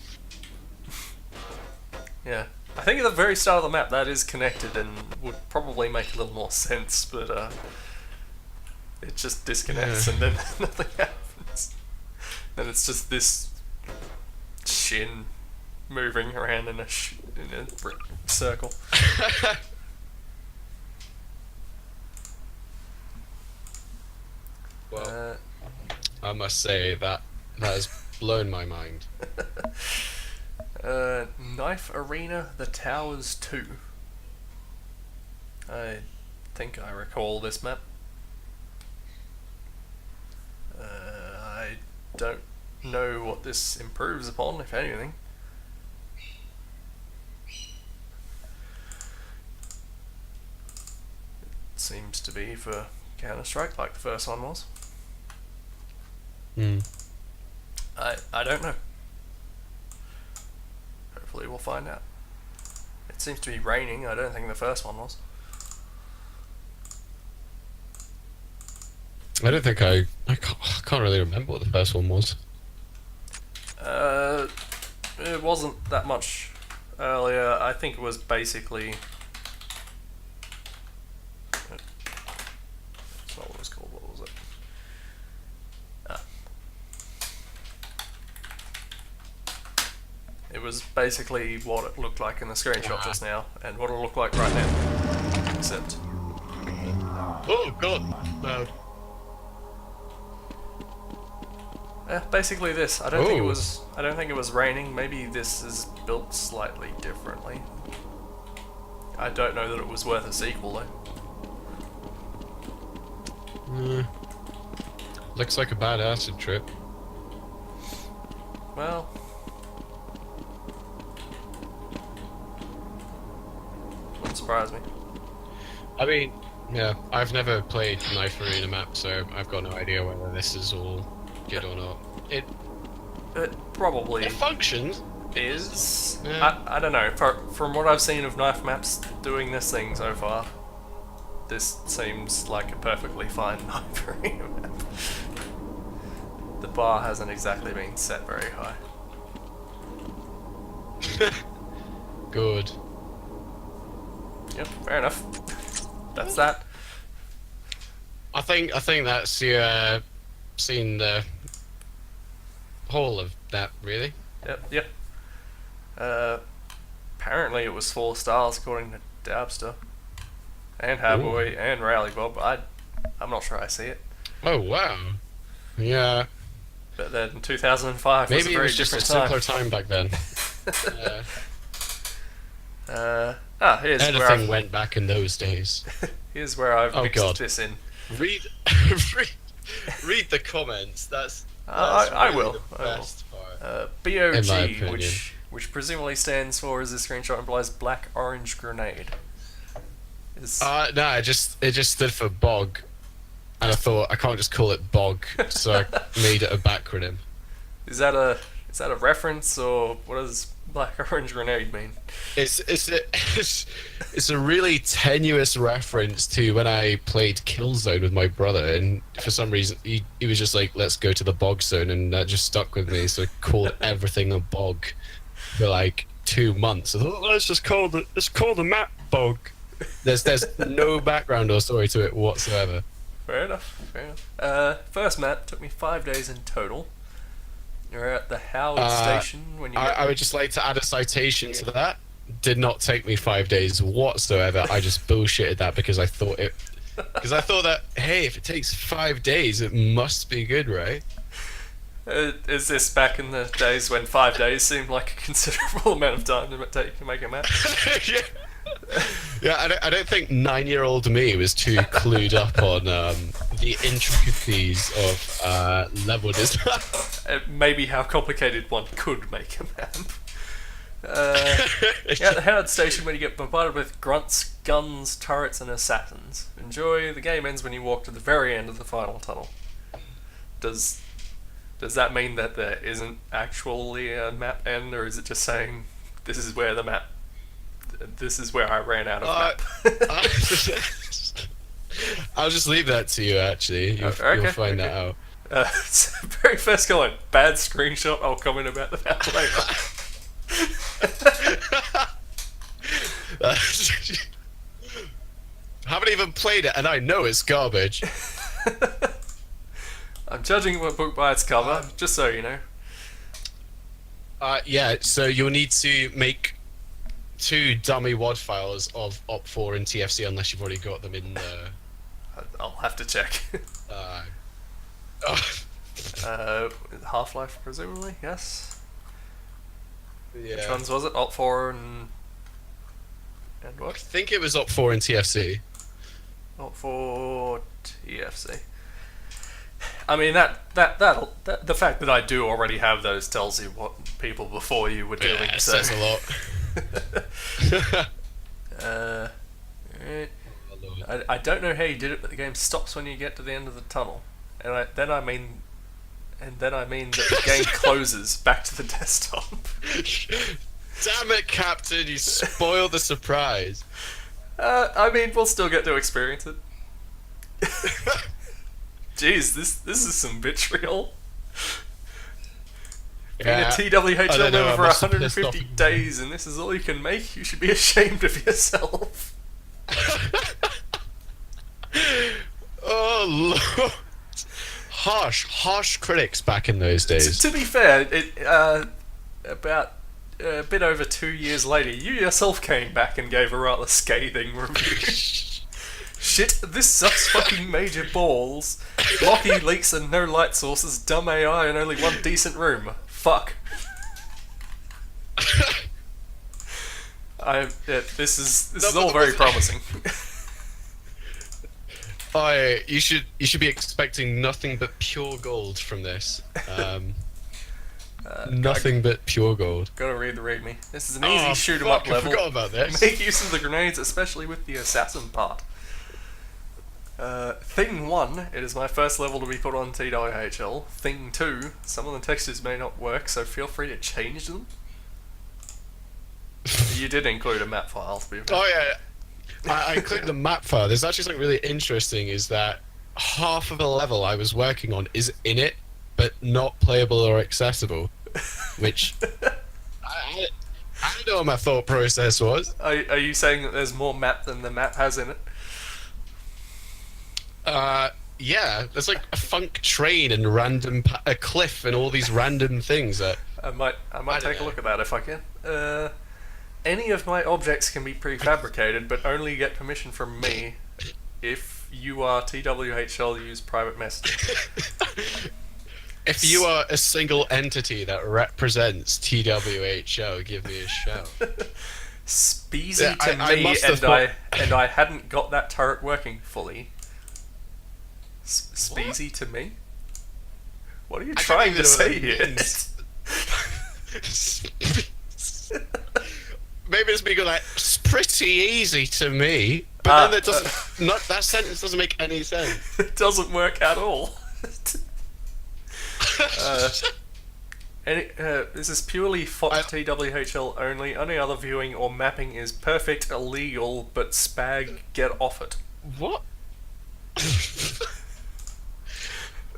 yeah, I think at the very start of the map that is connected and would probably make a little more sense, but it just disconnects Yeah. and then nothing happens. Then it's just this shin moving around in a circle. Well, I must say that has blown my mind. Knife Arena, The Towers 2. I think I recall this map. I don't know what this improves upon, if anything. It seems to be for Counter-Strike, like the first one was. Hmm. I don't know. Hopefully we'll find out. It seems to be raining. I don't think the first one was. I don't think I can't really remember what the first one was. It wasn't that much earlier. I think it was basically. That's not what it was called. What was it? Ah. It was basically what it looked like in the screenshot just now, and what it'll look like right now. Except. Oh God! No. Basically this. I don't think it Oh. was. I don't think it was raining. Maybe this is built slightly differently. I don't know that it was worth a sequel though. Looks like a bad acid trip. Well, wouldn't surprise me. I mean, yeah, I've never played Knife Arena map, so I've got no idea whether this is all good or not. It Probably functions. is. Yeah. I don't know. From what I've seen of knife maps doing this thing so far, this seems like a perfectly fine knife arena map. The bar hasn't exactly been set very high. Good. Yep, fair enough. That's that. I think that's you seen the whole of that really. Yep. Apparently it was 4 stars according to Dabster. And Haboy and Rally Bob. I'm not sure I see it. Oh wow. Yeah. But then 2005 was a Maybe it very was just a different simpler time back then. Yeah. Here's where Anything I've, went back in those days. here's where I've Oh, mixed God. this in. Read, read the comments. That's I really will. the I will. best part. BOG, opinion. which presumably stands for, as this screenshot implies, Black Orange Grenade. Is No, it just stood for bog, and I thought I can't just call it bog, so I made it a backronym. is that a reference, or what does Black Orange Grenade mean? It's a really tenuous reference to when I played Killzone with my brother, and for some reason he was just like, "Let's go to the bog zone," and that just stuck with me. So I called everything a bog for like 2 months. I thought, let's call the map bog. There's no background or story to it whatsoever. Fair enough. First map took me 5 days in total. You're at the Howard station when you. I would just like to add a citation to that. Did not take me 5 days whatsoever. I just bullshitted that because I thought that, hey, if it takes 5 days, it must be good, right? Is this back in the days when 5 days seemed like a considerable amount of time to take to make a map? Yeah. Yeah, I don't think 9-year-old me was too clued up on the intricacies of level design. Maybe how complicated one could make a map. Yeah, the Howard Station when you get bombarded with grunts, guns, turrets, and assassins. Enjoy. The game ends when you walk to the very end of the final tunnel. Does that mean that there isn't actually a map end, or is it just saying this is where the map? This is where I ran out of map. I'll just leave that to you. Actually, you'll find that out. Very first comment. Bad screenshot. I'll comment about the map later. Haven't even played it, and I know it's garbage. I'm judging a book by its cover, just so you know. Yeah, so you'll need to make 2 dummy WAD files of OP4 and TFC unless you've already got them in the... I'll have to check. Half-Life, presumably, yes? Yeah. Which ones was it? Alt4 and I what? think it was OP4 and TFC. Alt4 TFC. I mean, the fact that I do already have those tells you what people before you were doing. Yeah, it so. says a lot. I don't know how you did it, but the game stops when you get to the end of the tunnel, and then I mean that the game closes back to the desktop. Damn it, Captain! You spoiled the surprise. I mean, we'll still get to experience it. Jeez, this is some vitriol. Being a TWHL member for 150 days and this is all you can make, you should be ashamed of yourself. Oh Lord! Harsh critics back in those days. To be fair, about a bit over 2 years later, you yourself came back and gave a rather scathing review. Shit, this sucks fucking major balls. Blocky leaks and no light sources, dumb AI and only one decent room. Fuck. This is all very promising. You should be expecting nothing but pure gold from this. Nothing but pure gold. Gotta read the readme. This is an easy shoot 'em up I level. forgot about this. Make use of the grenades, especially with the assassin part. Thing 1, it is my first level to be put on TWHL. Thing 2, some of the textures may not work, so feel free to change them. You did include a map file, to be fair. Oh yeah, I included the map file. There's actually something really interesting, is that half of the level I was working on is in it, but not playable or accessible. Which, I don't know what my thought process was. Are you saying that there's more map than the map has in it? Yeah, there's like a funk train and a cliff and all these random things that... I might take a look at that if I can. Any of my objects can be prefabricated, but only get permission from me if you are TWHL, use private messaging. If you are a single entity that represents TWHL, give me a shout. Speezy Yeah, to I me, must have and I hadn't got that turret working fully. Speezy to me? What are you trying to say here? Maybe it's because like, it's pretty easy to me, but then it doesn't. That sentence doesn't make any sense. It doesn't work at all. This is purely Fox TWHL only. Any other viewing or mapping is perfect, illegal, but spag, get off it. What?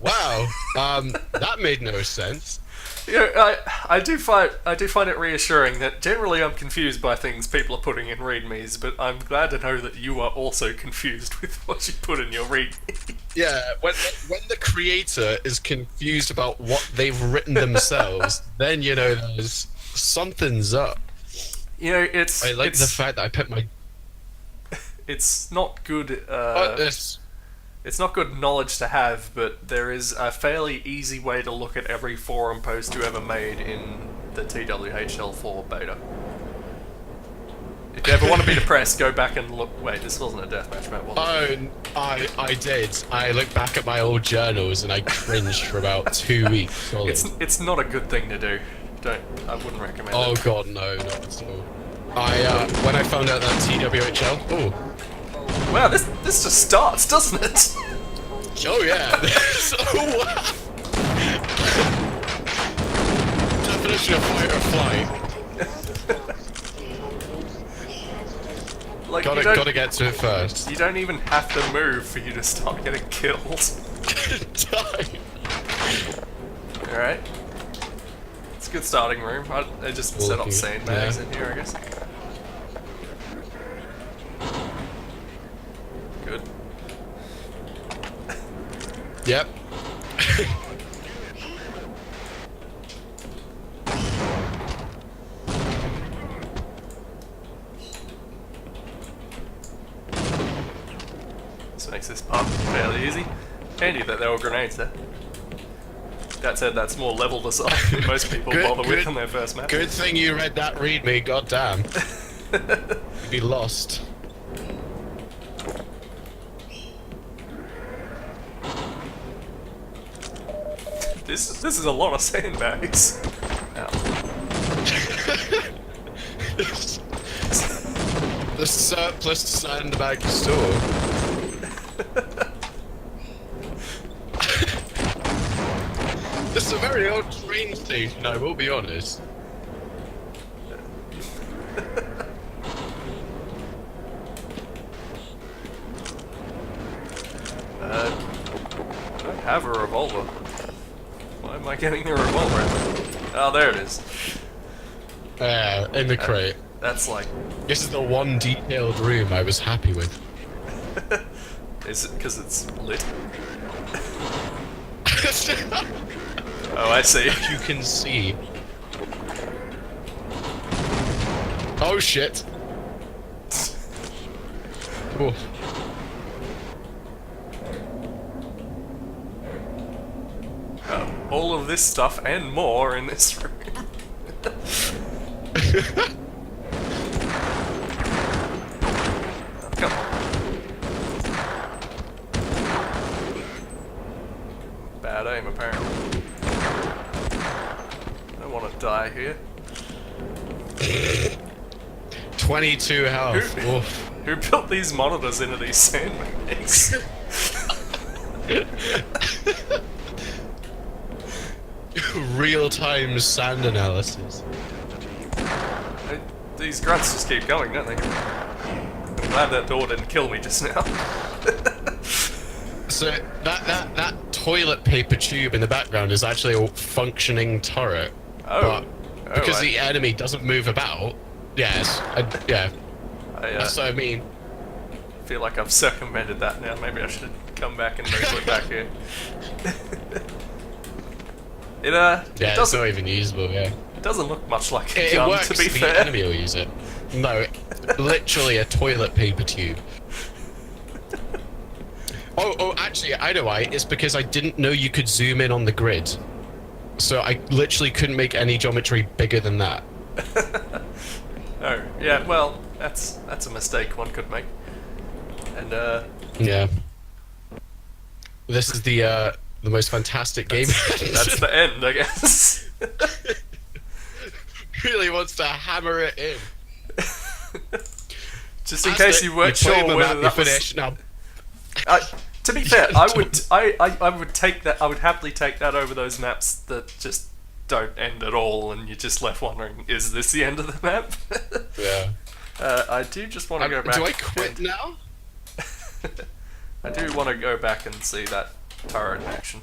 Wow, that made no sense. You know, I do find it reassuring that generally I'm confused by things people are putting in readmes, but I'm glad to know that you are also confused with what you put in your readme. Yeah, when the creator is confused about what they've written themselves, then you know something's up. You know, I like the fact that I put my... It's not good. This. It's not good knowledge to have, but there is a fairly easy way to look at every forum post you ever made in the TWHL4 beta. If you ever want to be depressed, go back and look. Wait, this wasn't a deathmatch map, was it? Oh, I did. I looked back at my old journals and I cringed for about 2 weeks solid. It's not a good thing to do. I wouldn't recommend Oh it. god, no, not at all. When I found out that TWHL, Wow, this just starts, doesn't it? oh yeah, oh wow. Definition of fight or flight. Like, Gotta get to it first. You don't even have to move for you to start getting killed. Die. Alright. It's a good starting room. I just set up sandbags in here, I guess. Good. Yep. This makes this part fairly easy. Handy that there were grenades there. That said, that's more level design than most people bother with on their first map. Good thing you read that readme, goddamn. You'd be lost. This is a lot of sandbags. Ow. The surplus sandbag store. This is a very old train station, I will be honest. I don't have a revolver. Why am I getting the revolver out? Oh, there it is. In the crate. That's like... This is the one detailed room I was happy with. Is it because it's lit? Oh, I see. You can see. Oh shit. Oof. All of this stuff and more in this room. Oh, come on. Bad aim, apparently. I don't want to die here. 22 health. Oof. Who built these monitors into these sandbags? Real-time sand analysis. These grunts just keep going, don't they? I'm glad that door didn't kill me just now. So that toilet paper tube in the background is actually a functioning turret. Oh. But because the enemy doesn't move about, yes, yeah. That's what I mean. I feel like I've circumvented that now. Maybe I should come back and move it back here. Yeah, it's not even usable, yeah. It doesn't look much like a It gun, works, to be the fair. enemy will use it. No, literally a toilet paper tube. Oh, actually, I know why. It's because I didn't know you could zoom in on the grid. So I literally couldn't make any geometry bigger than that. Oh, yeah, well, that's a mistake one could make. And, Yeah. This is the most fantastic game. that's the end, I guess. Really wants to hammer it in. Just in case you weren't sure whether that was... finished. Now, to be fair, I would take that. I would happily take that over those maps that just don't end at all, and you're just left wondering, is this the end of the map? yeah. I do just want to go back. Do I quit now? I do want to go back and see that turret in action.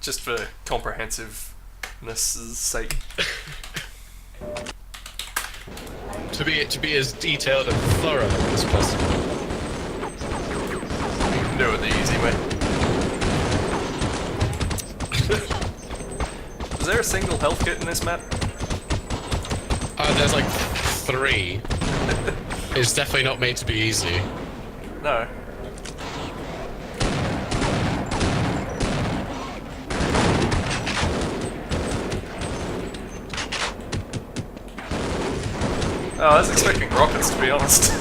Just for comprehensiveness' sake. to be as detailed and thorough as possible. You can do it the easy way. Is there a single health kit in this map? There's like 3. It's definitely not made to be easy. No. Oh, I was expecting rockets, to be honest. It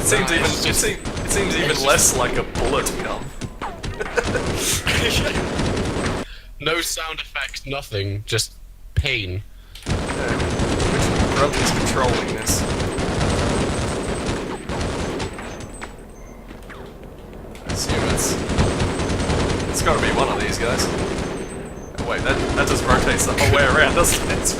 seems nah, even it's just- it seems even it's less like a bullet gun. no sound effects, nothing, just pain. Which grunt is controlling this? I assume it's got to be one of these guys. Oh, wait, that just rotates the whole way around, doesn't it?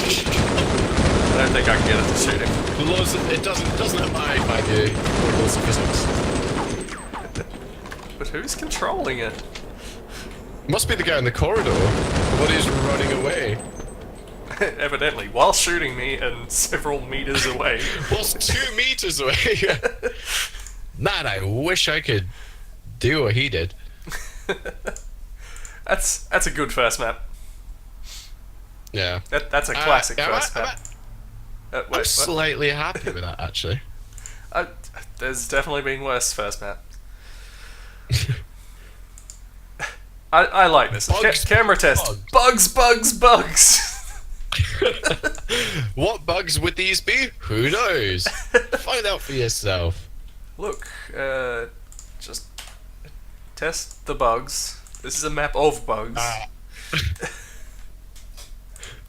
I don't think I can get it to shoot him. Laws, it doesn't abide by the laws of physics. But who's controlling it? Must be the guy in the corridor. What is running away? Evidently, while shooting me and several meters away. Was 2 meters away. Man, I wish I could do what he did. That's a good first map. Yeah. That's a classic I'm- first I'm- map. I'm Wait, what? slightly happy with that, actually. There's definitely been worse first maps. I like this. Bugs, Camera test. Bugs. What bugs would these be? Who knows? Find out for yourself. Look, just test the bugs. This is a map of bugs.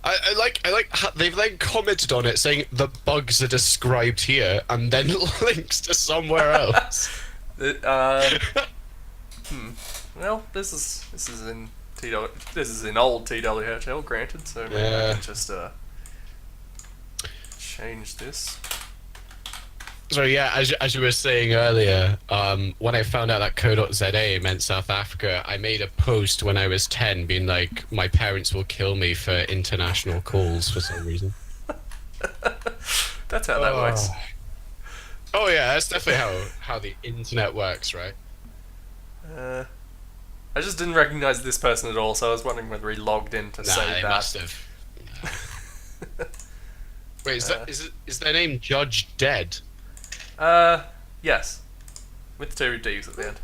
I like how they've like commented on it saying the bugs are described here and then links to somewhere else. Well, this is in this is in old TWHL, granted. So maybe I Yeah. can just change this. So yeah, as you were saying earlier, when I found out that co.za meant South Africa, I made a post when I was 10 being like, my parents will kill me for international calls for some reason. That's how that works. Oh yeah, that's definitely how the internet works, right? I just didn't recognize this person at all, so I was wondering whether he logged in to Nah, say they that. must have. Wait, is their name Judge Dead? Yes. With 2 Ds at the end.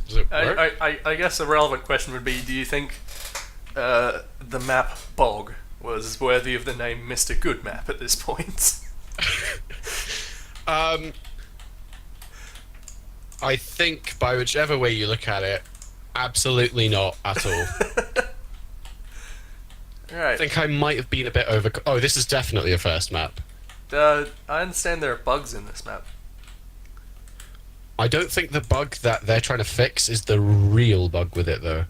Does it work? I guess a relevant question would be, do you think the map Bog was worthy of the name Mr. Good Map at this point? I think by whichever way you look at it, absolutely not at all. Right. I think I might have been a bit over. Oh, this is definitely a first map. I understand there are bugs in this map. I don't think the bug that they're trying to fix is the real bug with it, though.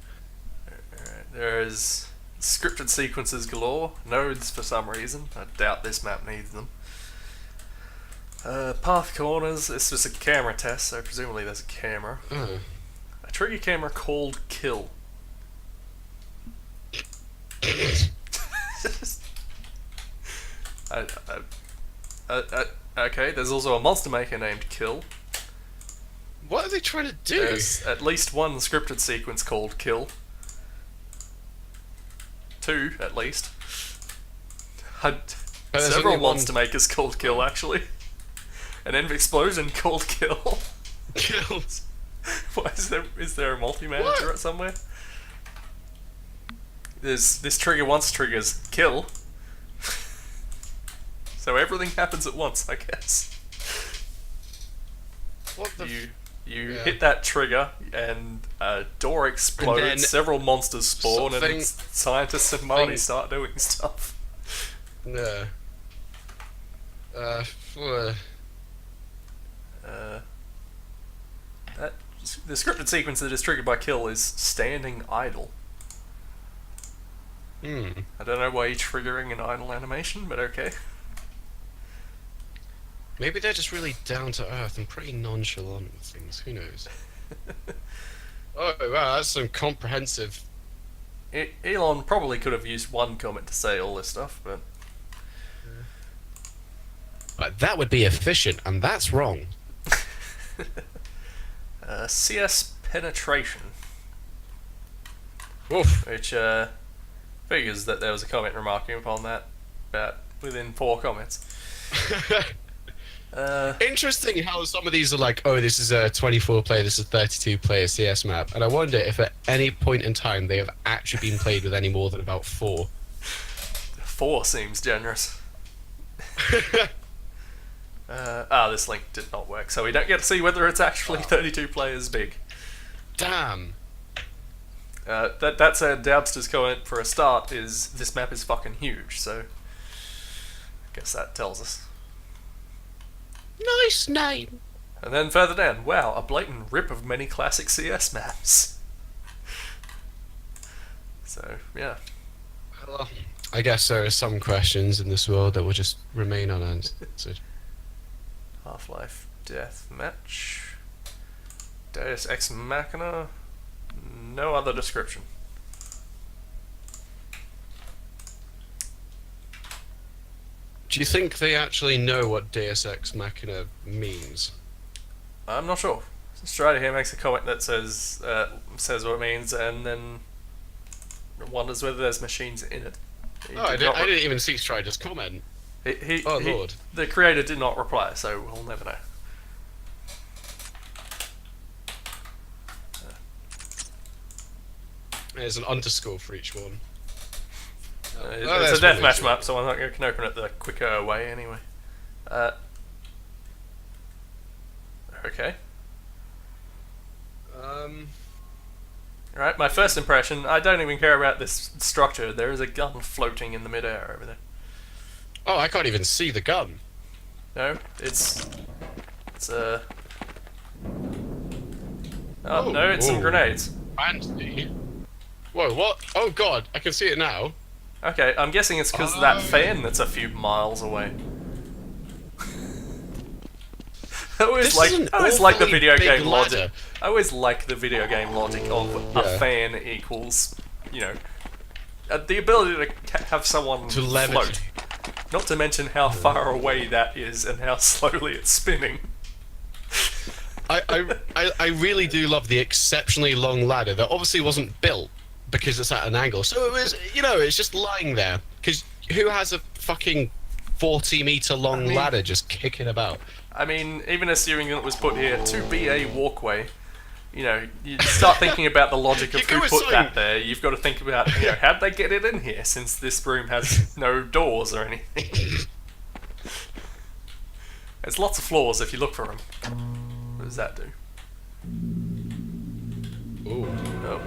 Alright, there's scripted sequences galore, nodes for some reason. I doubt this map needs them. Path corners, it's just a camera test, so presumably there's a camera. Oh. A trigger camera called Kill. Okay, there's also a monster maker named Kill. What are they trying to do? There's at least one scripted sequence called Kill. 2, at least. there's Several only one- monster makers called Kill, actually. An end of explosion called Kill. Killed. Why is there a multi-manager What? somewhere? This trigger once triggers Kill. So everything happens at once, I guess. What the? You Yeah. hit that trigger and a door explodes, then several monsters spawn, and something- scientists and Marty thing- start doing stuff. No. The scripted sequence that is triggered by Kill is standing idle. Hmm. I don't know why you're triggering an idle animation, but okay. Maybe they're just really down to earth and pretty nonchalant with things. Who knows? Oh wow, that's some comprehensive. Elon probably could have used one comment to say all this stuff, but But that would be efficient, and that's wrong. CS penetration, Oof. which figures that there was a comment remarking upon that. about within 4 comments. Interesting how some of these are like, oh, this is a 24 player, this is a 32 player CS map, and I wonder if at any point in time they have actually been played with any more than about 4. 4 seems generous. This link did not work, so we don't get to see whether it's actually 32 players big. Damn. That's a Dabster's comment for a start, is this map is fucking huge, so I guess that tells us. Nice name. And then further down, wow, a blatant rip of many classic CS maps. So, yeah. Well, I guess there are some questions in this world that will just remain unanswered. Half-Life Deathmatch. Deus Ex Machina. No other description. Do you think they actually know what Deus Ex Machina means? I'm not sure. Strider here makes a comment that says what it means, and then wonders whether there's machines in it. I didn't even see Strider's comment. Lord. The creator did not reply, so we'll never know. There's an underscore for each one. It's a deathmatch map, so I'm not going to open it the quicker way anyway. Okay. Alright, my first impression, I don't even care about this structure. There is a gun floating in the midair over there. Oh, I can't even see the gun. No, it's a... Oh, no, it's some grenades. Fancy. Whoa, what? Oh god, I can see it now. Okay, I'm guessing it's because of that fan that's a few miles away. I always like the video game logic. I always like the video game logic of a fan equals, you know, the ability to have someone to float. Not to mention how far away that is and how slowly it's spinning. I really do love the exceptionally long ladder that obviously wasn't built because it's at an angle. So it was, you know, it's just lying there. Because who has a fucking 40-meter long ladder just kicking about? I mean, even assuming it was put here to be a walkway, you know, you start thinking about the logic of who put that there. You've got to think about, you know, how'd they get it in here since this room has no doors or anything. There's lots of floors if you look for them. What does that do? Ooh. Oh.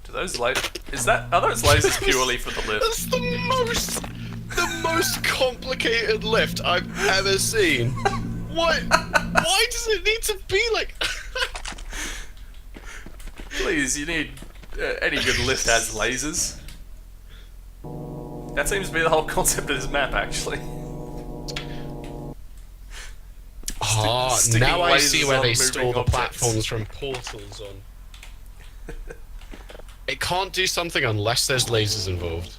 Do those are those lasers purely for the lift? That's the most complicated lift I've ever seen. Why does it need to be like? Please, you need any good lift has lasers. That seems to be the whole concept of this map, actually. Now I see where they lasers on store the moving objects. platforms from portals on. It can't do something unless there's lasers involved.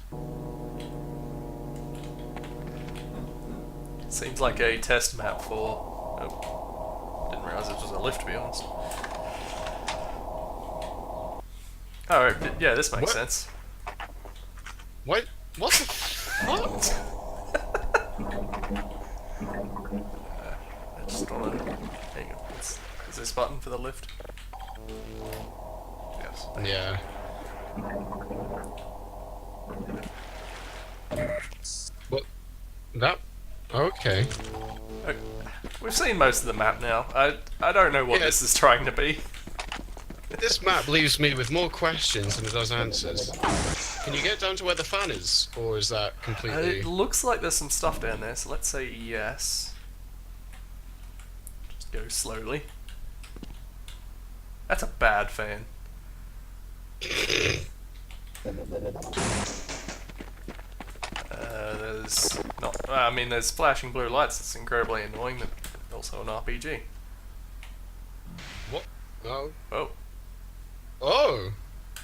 Seems like a test map for... Oh. Didn't realise it was a lift, to be honest. Oh, yeah, this makes sense. What? What the fuck? I just wanna... Hang on. Is this button for the lift? Yes. Yeah. What? That? Okay. We've seen most of the map now. I don't know what this is trying to be. This map leaves me with more questions than it does answers. Can you get down to where the fan is? Or is that completely... It looks like there's some stuff down there, so let's say yes. Just go slowly. That's a bad fan. There's not... I mean, there's flashing blue lights. It's incredibly annoying, but also an RPG. What? Oh. Oh. Oh!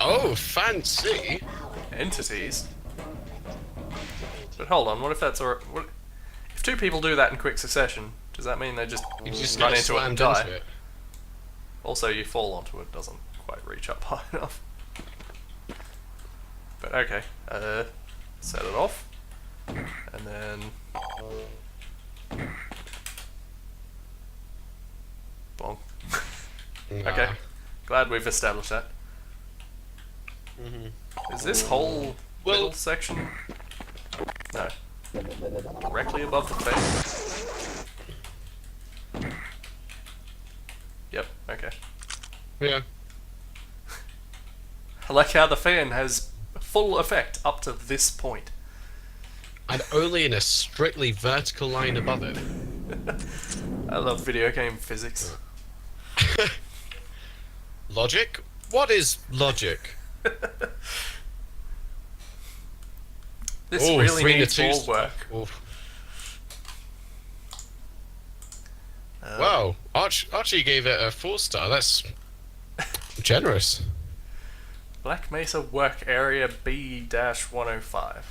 Oh, fancy! Entities? But hold on, what if that's... What, if two people do that in quick succession, does that mean they just run into it and die? Also, you fall onto it, doesn't quite reach up high enough. But okay, set it off, and then bonk. Okay, glad we've established that. Is this whole middle section? No. Directly above the fan? Yep, okay. Yeah. I like how the fan has full effect up to this point. And only in a strictly vertical line above it. I love video game physics. Logic? What is logic? This Oh, really 3 needs to 2 more work. Oof. Wow, Archie gave it a 4-star. That's generous. Black Mesa Work Area B-105.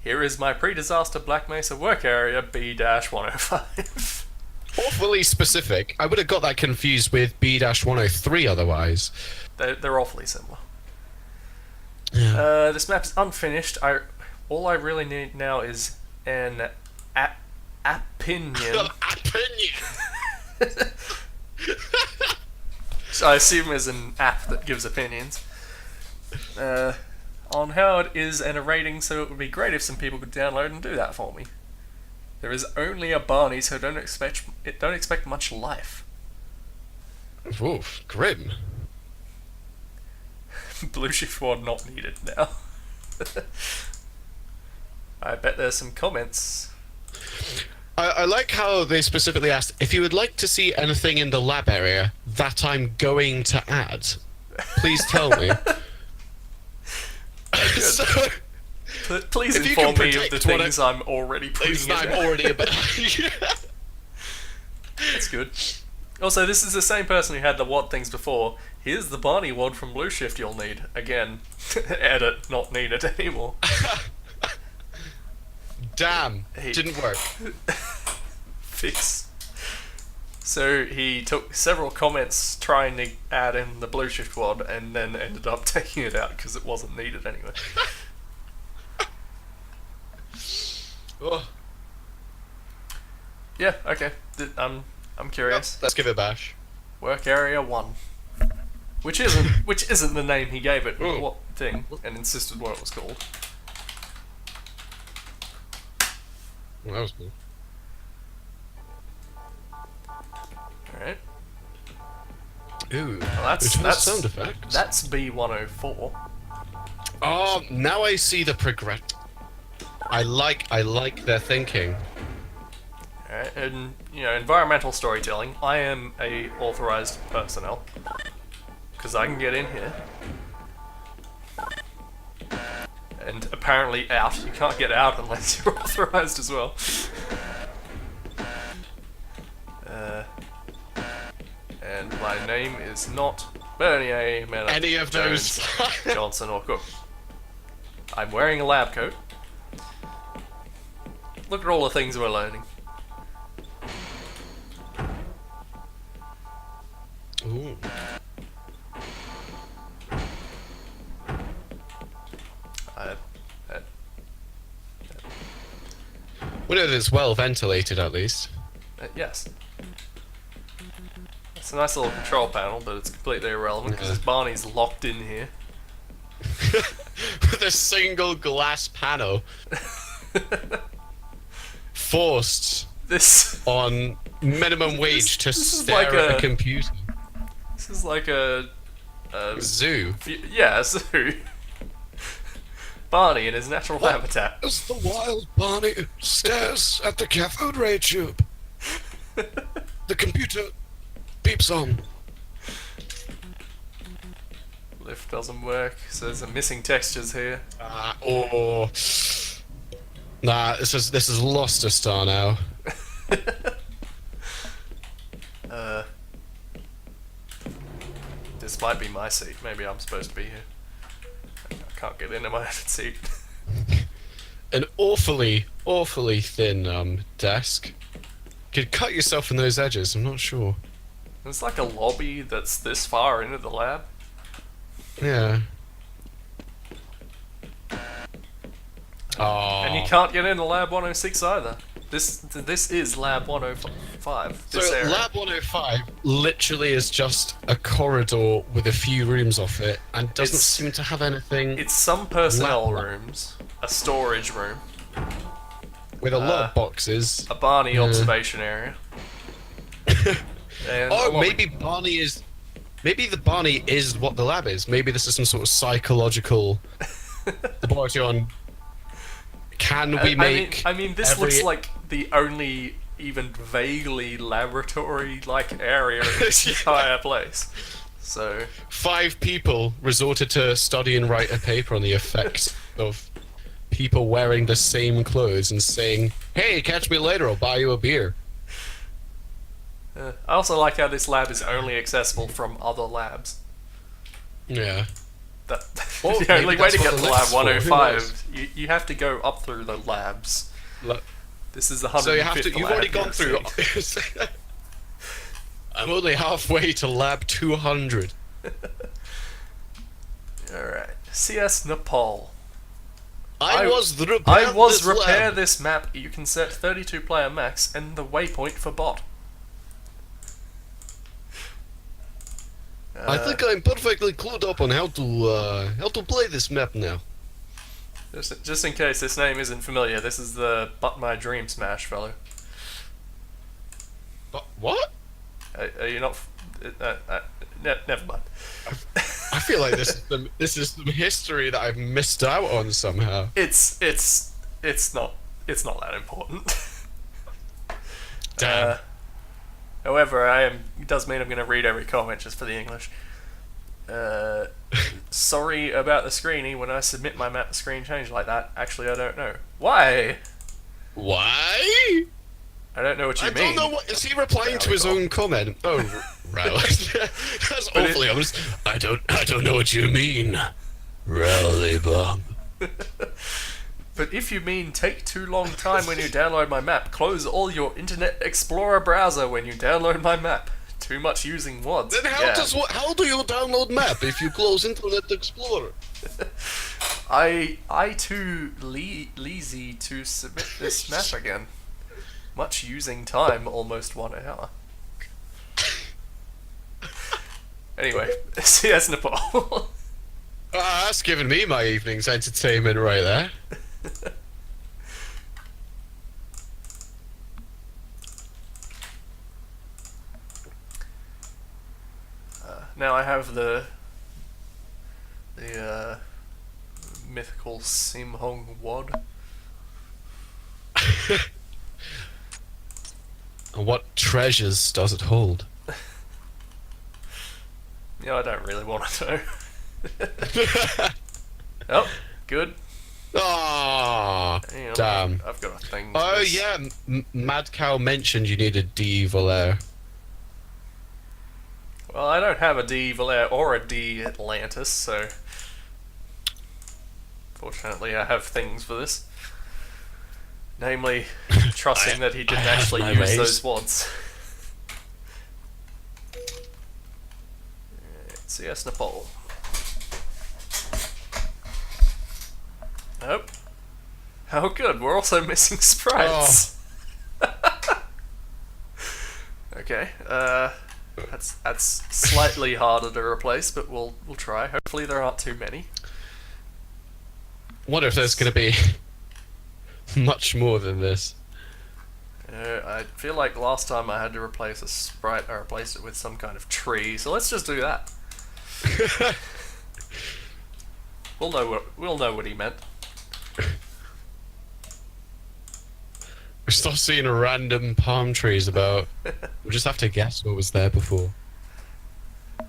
Here is my pre-disaster Black Mesa Work Area B-105. Awfully specific. I would have got that confused with B-103 otherwise. They're awfully similar. Yeah. This map's unfinished. All I really need now is an opinion. Opinion. So I assume is an app that gives opinions. On how it is and a rating, so it would be great if some people could download and do that for me. There is only a Barney, so don't expect much life. Oof, grim. Blue shift ward not needed now. I bet there's some comments. I like how they specifically asked if you would like to see anything in the lab area that I'm going to add. Please tell me. So, Please if you inform can me of the predict what things I'm already putting in I'm there. already about. That's good. Also, this is the same person who had the WOD things before. Here's the Barney WOD from Blue Shift you'll need. Again, edit, not needed anymore. Damn, He- didn't work. Fix. So he took several comments trying to add in the Blue Shift WOD and then ended up taking it out because it wasn't needed anyway. Oh, Yeah, okay. I'm curious. let's give it a bash. Work Area 1. Which isn't the name he gave it, Mm. what thing, and insisted what it was called. Well, that was cool. Alright. Ooh, Well, that's sound effects. That's B104. Oh, now I see the progress. I like their thinking. Alright, and environmental storytelling. I am a authorized personnel. Because I can get in here. And apparently out. You can't get out unless you're authorized as well. And my name is not Bernier, Mena, Any of Jones, those. Johnson, or Cook. I'm wearing a lab coat. Look at all the things we're learning. Ooh. We know that it's well ventilated, at least. Yes. It's a nice little control panel, but it's completely irrelevant because Yeah. Barney's locked in here. With a single glass panel. Forced This on minimum wage to this is stare like at a- a computer. this is like a Zoo. yeah, zoo. Barney in his natural habitat. As the wild Barney stares at the cathode ray tube, the computer beeps on. Lift doesn't work, so there's some missing textures here. Oh, nah. This is lost a star now. This might be my seat. Maybe I'm supposed to be here. I can't get into my own seat. An awfully thin desk. Could cut yourself in those edges. I'm not sure. It's like a lobby that's this far into the lab. Yeah. And you Oh. can't get into Lab 106 either. This is Lab 105. So This area. Lab 105 literally is just a corridor with a few rooms off it, and doesn't It's- seem to have anything It's some personnel Lab. rooms, a storage room, with a lot of boxes. a Barney Yeah. observation area. And a Oh, lot maybe Barney is. Maybe the Barney is what the lab is. Maybe this is some sort of psychological laboratory on. Can we make? I mean, this every- looks like the only even vaguely laboratory-like area in this entire place. So 5 people resorted to study and write a paper on the effect of people wearing the same clothes and saying, "Hey, catch me later. I'll buy you a beer." I also like how this lab is only accessible from other labs. Yeah. That, Well, the only maybe way that's to what get the to lift's Lab for, who 105, you have to go up through the labs. Lo- This is the 105th So you have to. You've lab already gone you'll through. see. I'm only halfway to lab 200. Alright. CS Nepal. I was repair I was this repair lab. this map. You can set 32 player max and the waypoint for bot. I think I'm perfectly clued up on how to play this map now. Just in case this name isn't familiar, this is the But My Dream Smash fellow. But what? Are you not? Never mind. I feel like this is some history that I've missed out on somehow. It's not that important. Damn. However, it does mean I'm going to read every comment just for the English. Sorry about the screeny. When I submit my map, the screen changed like that. Actually, I don't know why. Why? I don't know what you I mean. don't know what is he replying to his own comment. Oh, right. That's But awfully honest. I don't know what you mean. Rally Bob. But if you mean take too long time when you download my map, close all your Internet Explorer browser when you download my map. Too much using WADs. Then how do you download map if you close Internet Explorer? I too lazy to submit this map again. Much using time, almost 1 hour. Anyway, CS Nepal. That's giving me my evening's entertainment right there. Now I have the mythical Simhong Wad. And what treasures does it hold? Yeah, I don't really want to know. Oh, good. Ah, Hang on, damn. I've got a thing. to Oh this. yeah, Mad Cow mentioned you needed D Valere. Well, I don't have a D Valere or a D Atlantis, so fortunately I have things for this. Namely, trusting that he didn't I have actually my use ways. those wads. CS Nepal. Nope. Oh good, we're also missing sprites. Okay, that's slightly harder to replace, but we'll try. Hopefully there aren't too many. Wonder if there's gonna be much more than this. I feel like last time I had to replace a sprite, I replaced it with some kind of tree. So let's just do that. We'll know what he meant. We start seeing random palm trees about. We'll just have to guess what was there before.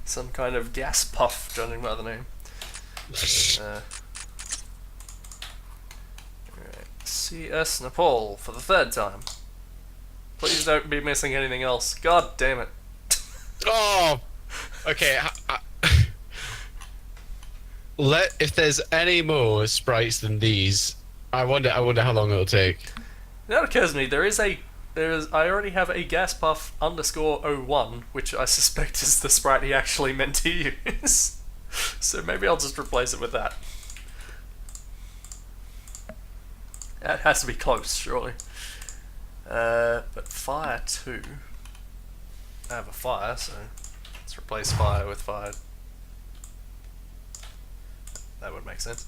Some kind of gas puff, judging by the name. Alright. CS Nepal for the 3rd time. Please don't be missing anything else. God damn it. Oh, okay. If there's any more sprites than these, I wonder how long it'll take. Now it occurs to me, I already have a gas puff _01, which I suspect is the sprite he actually meant to use. So maybe I'll just replace it with that. That has to be close, surely. But fire 2. I have a fire, so let's replace fire with fire. That would make sense.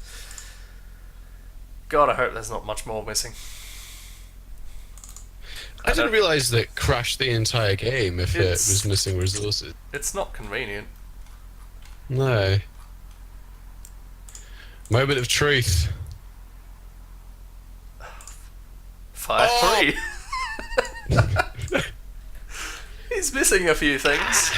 God, I hope there's not much more missing. I didn't realise that it crashed the entire game if it It's- was missing resources. It's not convenient. No. Moment of truth. Fire Oh! 3. He's missing a few things.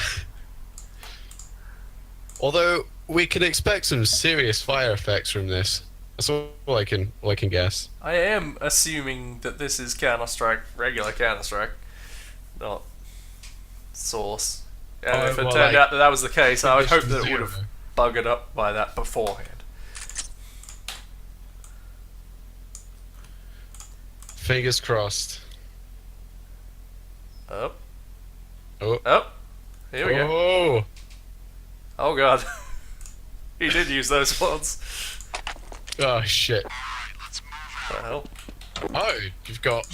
Although we can expect some serious fire effects from this. That's all I can guess. I am assuming that this is Counter-Strike, regular Counter-Strike, not Source. And Oh, if it well, turned like, out that that was the case, I would hope that it Condition would have zero. buggered up by that beforehand. Fingers crossed. Oh. Oh. Oh. Here we go. Oh. Oh god. He did use those words. Oh shit. What the hell? Oh, you've got.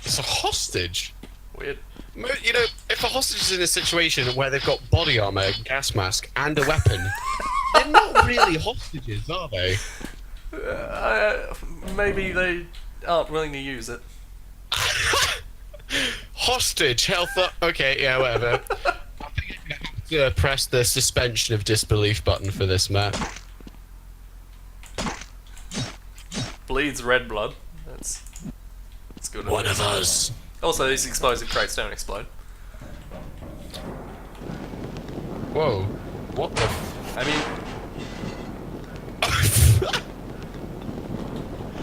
It's a hostage. Weird. You know, if a hostage is in a situation where they've got body armor, gas mask, and a weapon, they're not really hostages, are they? Maybe they aren't willing to use it. Hostage, health up. Okay, yeah, whatever. I think I'm gonna have to press the suspension of disbelief button for this map. Bleeds red blood. That's good. One of us. Also, these explosive crates don't explode. Whoa. What the I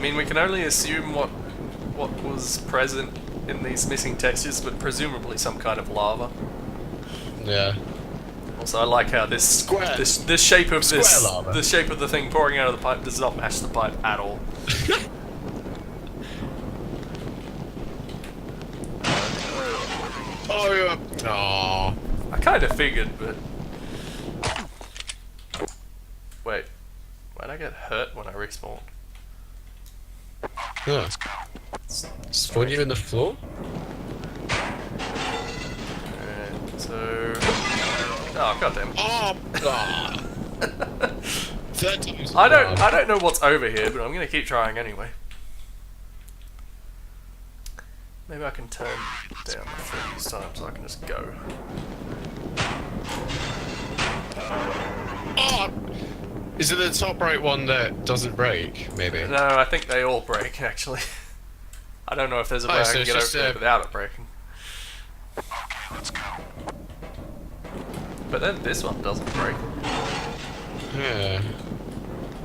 mean, we can only assume what was present in these missing textures, but presumably some kind of lava. Yeah. Also, I like how this Square. this shape of Square this lava. the shape of the thing pouring out of the pipe does not match the pipe at all. Oh, yeah. Aww. I kind of figured, but wait, why'd I get hurt when I respawned? Huh. Spawn you in the floor? So, oh goddamn! Oh, ah. 3rd time's I the charm. don't know what's over here, but I'm gonna keep trying anyway. Maybe I can turn down the freeze time so I can just go. Oh! Is it the top right one that doesn't break? Maybe. No, I think they all break actually. I don't know if there's a Oh, way I so can it's get over just, there without it breaking. But then this one doesn't break. Yeah.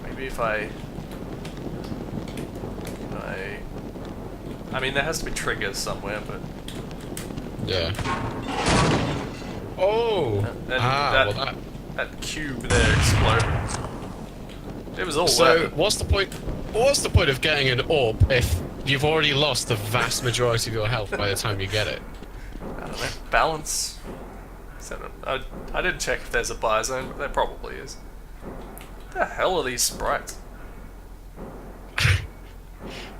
Maybe if I mean, there has to be triggers somewhere, but Yeah. Oh! and Well that. that cube there exploded. It was all So weapon. what's the point? What's the point of getting an orb if you've already lost the vast majority of your health by the time you get it? I don't know. Balance. I didn't check if there's a buy zone, but there probably is. What the hell are these sprites?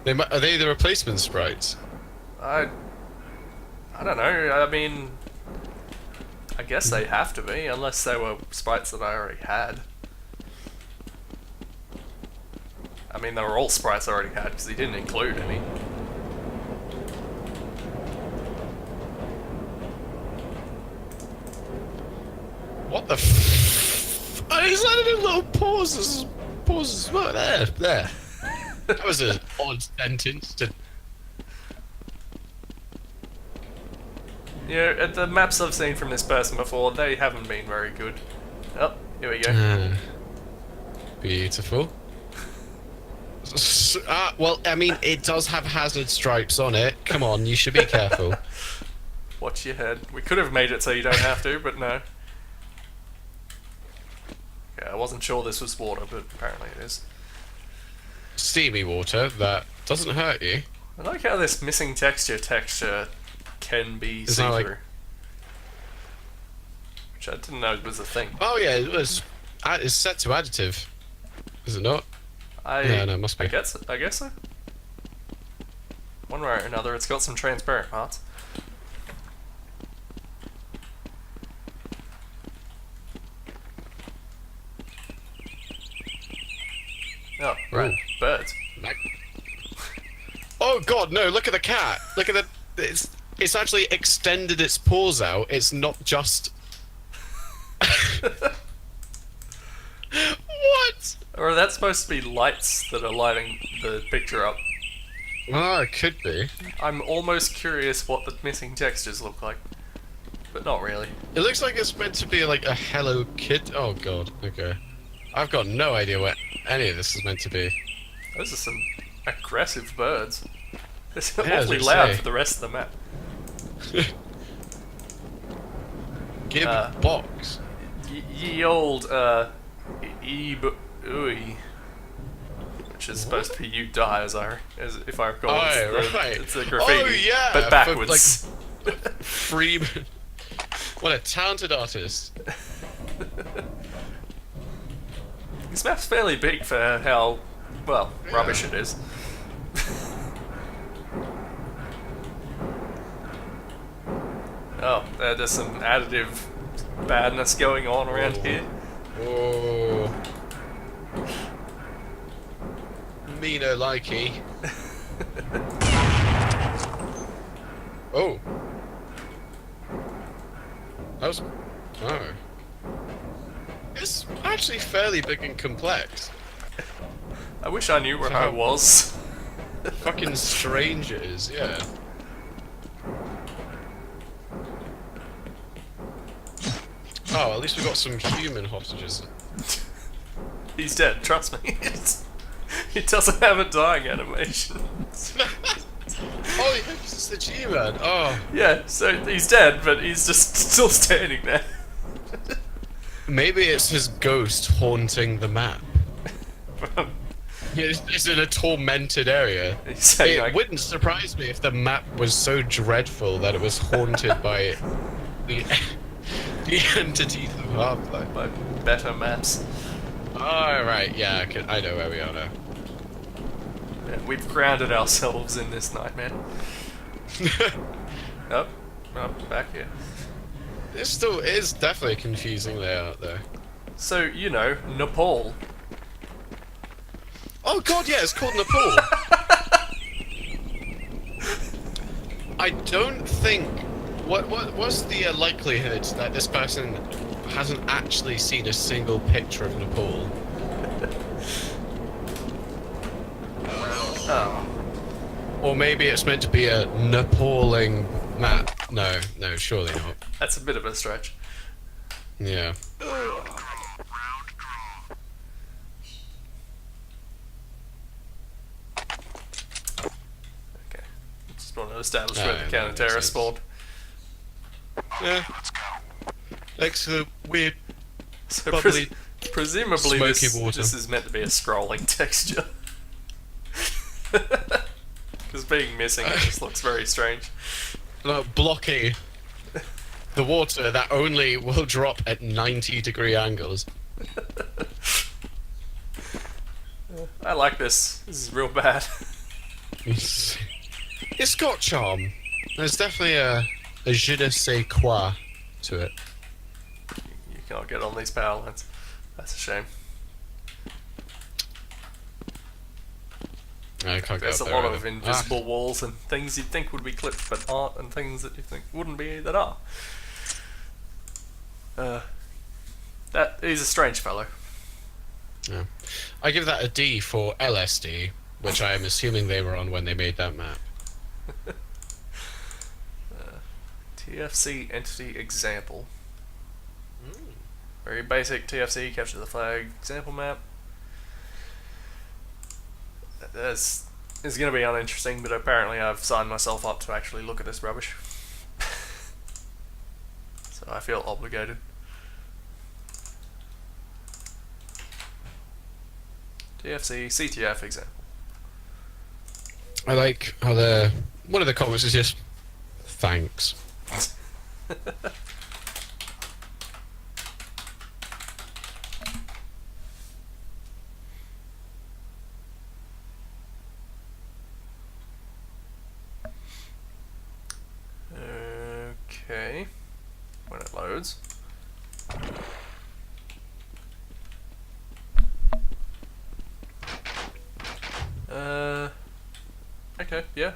Are they the replacement sprites? I don't know. I mean, I guess they have to be, unless they were sprites that I already had. I mean, they were all sprites I already had because he didn't include any. What the f... I just added a little pause. Pause as well. There. That was an odd sentence to... Yeah, the maps I've seen from this person before, they haven't been very good. Oh, here we go. Beautiful. Well, I mean, it does have hazard stripes on it. Come on, you should be careful. Watch your head. We could have made it so you don't have to, but no. Yeah, I wasn't sure this was water, but apparently it is. Steamy water that doesn't hurt you. I like how this missing texture can be Is that see-through. like- Which I didn't know was a thing. Oh yeah, it's set to additive, is it not? No, it must be. I guess so. One way or another, it's got some transparent parts. Oh, right. Ooh. Birds. Oh god, no, look at the cat. Look at the... It's actually extended its paws out. It's not just... What? Or that's supposed to be lights that are lighting the picture up. Oh, it could be. I'm almost curious what the missing textures look like. But not really. It looks like it's meant to be like a Hello Kitty. Oh god, okay. I've got no idea what any of this is meant to be. Those are some aggressive birds. It's Yeah, awfully as I loud say. for the rest of the map. Give box. Ye old, ooey. Which is supposed to be you die, as if I recall. Oh, right. It's a graffiti. Oh, yeah, But for, backwards. Freeman. What a talented artist. This map's fairly big for how, well, Yeah. rubbish it is. Oh, there's some additive badness going on around here. Oh. Me no likey. Oh. That was... Oh. It's actually fairly big and complex. I wish I knew where I was. Fucking strange it is, yeah. Oh, at least we got some human hostages. He's dead, trust me. He doesn't have a dying animation. Oh, it's the G-Man. Oh. Yeah, so he's dead, but he's just still standing there. Maybe it's his ghost haunting the map. It's in a tormented area. He's saying, It like, wouldn't surprise me if the map was so dreadful that it was haunted by the entities of Half-Life. by better maps. Alright, yeah, I know where we are now. Yeah, we've grounded ourselves in this nightmare. Oh, back here. It still is definitely a confusing layout there. So, you know, Nepal. Oh god, yeah, it's called Nepal. I don't think... What's the likelihood that this person hasn't actually seen a single picture of Nepal? Oh. Or maybe it's meant to be a Nepaling map. No, surely not. That's a bit of a stretch. Yeah. Okay. Just want to establish No, where the no, counter-terrorist makes sense. spawned. Yeah. Excellent, weird, So bubbly, presumably smoky water. this is meant to be a scrolling texture. Because being missing, it just looks very strange. blocking the water that only will drop at 90-degree angles. I like this. This is real bad. It's got charm. There's definitely a je ne sais quoi to it. You can't get on these power lines. That's a shame. I can't There's go a up there lot of either. invisible walls and things you'd think would be clipped but aren't, and things that you think wouldn't be that are. That he's a strange fellow. Yeah. I give that a D for LSD, which I am assuming they were on when they made that map. TFC entity example. Very basic TFC capture the flag example map. This is going to be uninteresting, but apparently I've signed myself up to actually look at this rubbish. So I feel obligated. TFC CTF example. I like how one of the comments is just thanks. Okay. When it loads. Okay, yeah.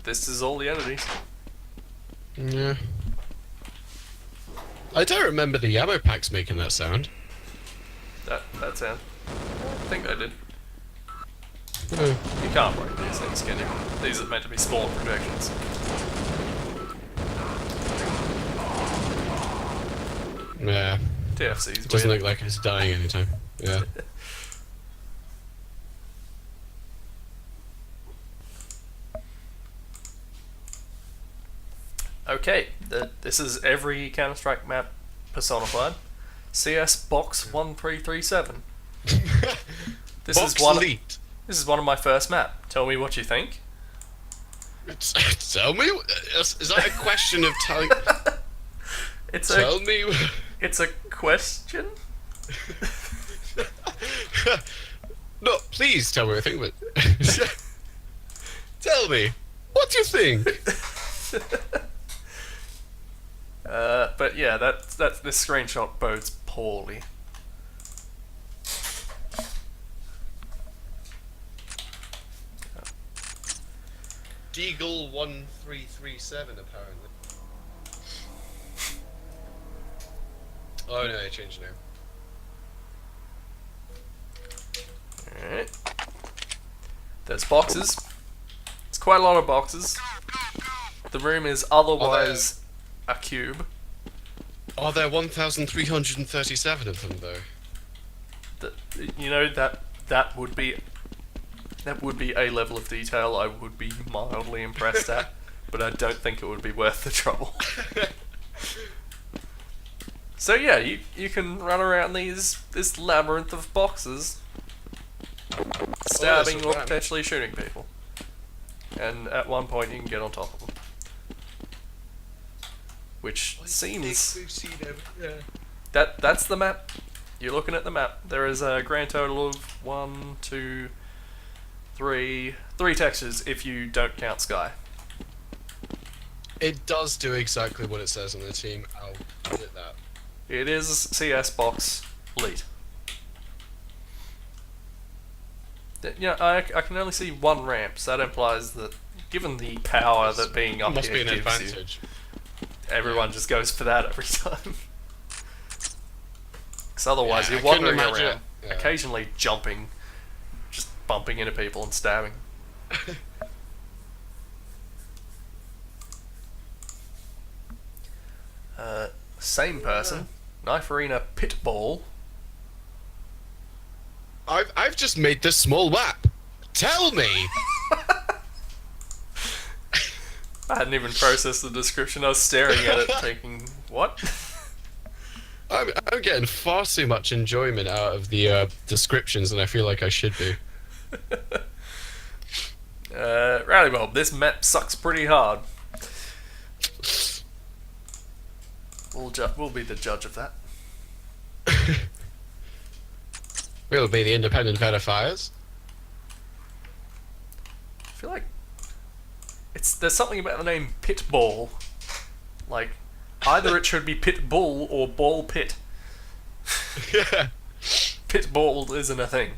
This is all the entities. Yeah. I don't remember the ammo packs making that sound. That sound. I think they did. Oh. You can't break these things, can you? These are meant to be spawn projections. Yeah. TFC's Doesn't weird. look like it's dying anytime. Yeah. Okay, this is every Counter-Strike map personified. CS Box 1337. This Box is one. leaked. This is one of my first map. Tell me what you think. Tell me? Is that a question of telling? It's Tell a. me. It's a question. No, please tell me what you think. But tell me, what do you think? But yeah, that's this screenshot bodes poorly. Deagle 1337 apparently. Oh no, they changed the name. Alright. There's boxes. It's quite a lot of boxes. The room is otherwise a cube. Are there 1,337 of them though? You know that would be a level of detail I would be mildly impressed at, but I don't think it would be worth the trouble. So yeah, you can run around this labyrinth of boxes, stabbing a or plan. potentially shooting people, and at one point you can get on top of them, which seems that's the map. You're looking at the map. There is a grand total of 1, 2, 3 textures if you don't count sky. It does do exactly what it says on the team. I'll admit that. It is CS Box Elite. Yeah, I can only see one ramp, so that implies that given the power that being up Must be here an gives advantage. you, everyone just goes for that every time. Because otherwise Yeah, you're I couldn't wandering imagine around, it. Yeah. occasionally jumping, just bumping into people and stabbing. Same person, Knife Arena Pitball. I've just made this small map. Tell me. I hadn't even processed the description. I was staring at it, thinking, "What?" I'm getting far too much enjoyment out of the descriptions than I feel like I should be. Rowdy Bob, this map sucks pretty hard. We'll be the judge of that. We'll be the independent verifiers. I feel like there's something about the name Pitball. Like, either it should be Pitbull or Ball Pit. Yeah. Pitball isn't a thing.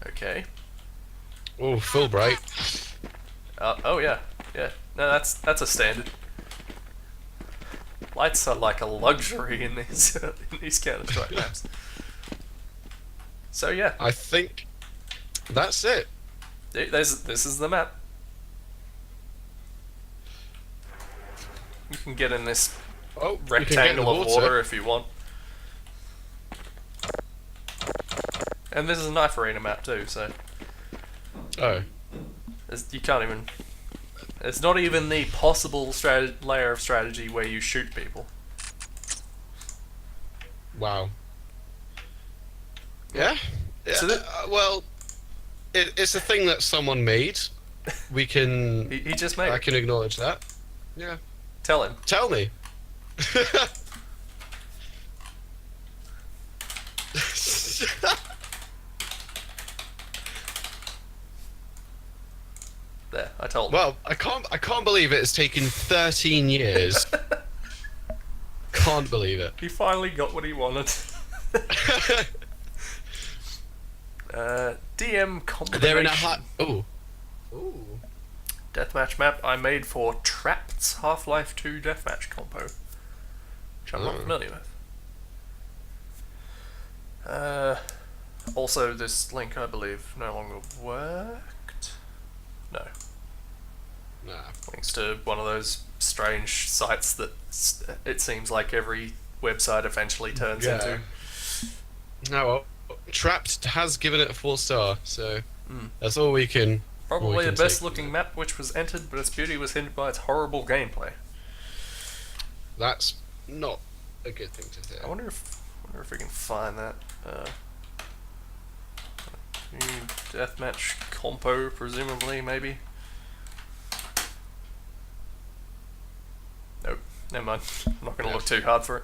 Okay. Oh, Fulbright. Oh yeah, yeah. No, that's a standard. Lights are like a luxury in these Counter-Strike maps. So yeah, I think that's it. this is the map. You can get in this Oh, we can get in rectangle the of water if you want. And this is a Knife Arena map too, so Oh. you can't even. It's not even the possible layer of strategy where you shoot people. Wow. Yeah. Yeah. So Well, it's a thing that someone made. We can. He just made I it. can acknowledge that. Yeah. Tell him. Tell me. There, I told him. Well, I can't believe it has taken 13 years. Can't believe it. He finally got what he wanted. DM combination. They're in a hot. Ooh. Ooh. Deathmatch map I made for Trapped's Half-Life 2 deathmatch compo, which I'm not familiar with. Also, this link, I believe, no longer worked. No. Nah. Links to one of those strange sites that it seems like every website eventually turns into. No, well, Trapped has given it a 4-star, so that's all we can. Probably the take best from looking it. map which was entered, but its beauty was hindered by its horrible gameplay. That's not a good thing to say. I wonder if we can find that. Deathmatch compo, presumably, maybe. Nope, never mind. I'm not going to look too hard for it.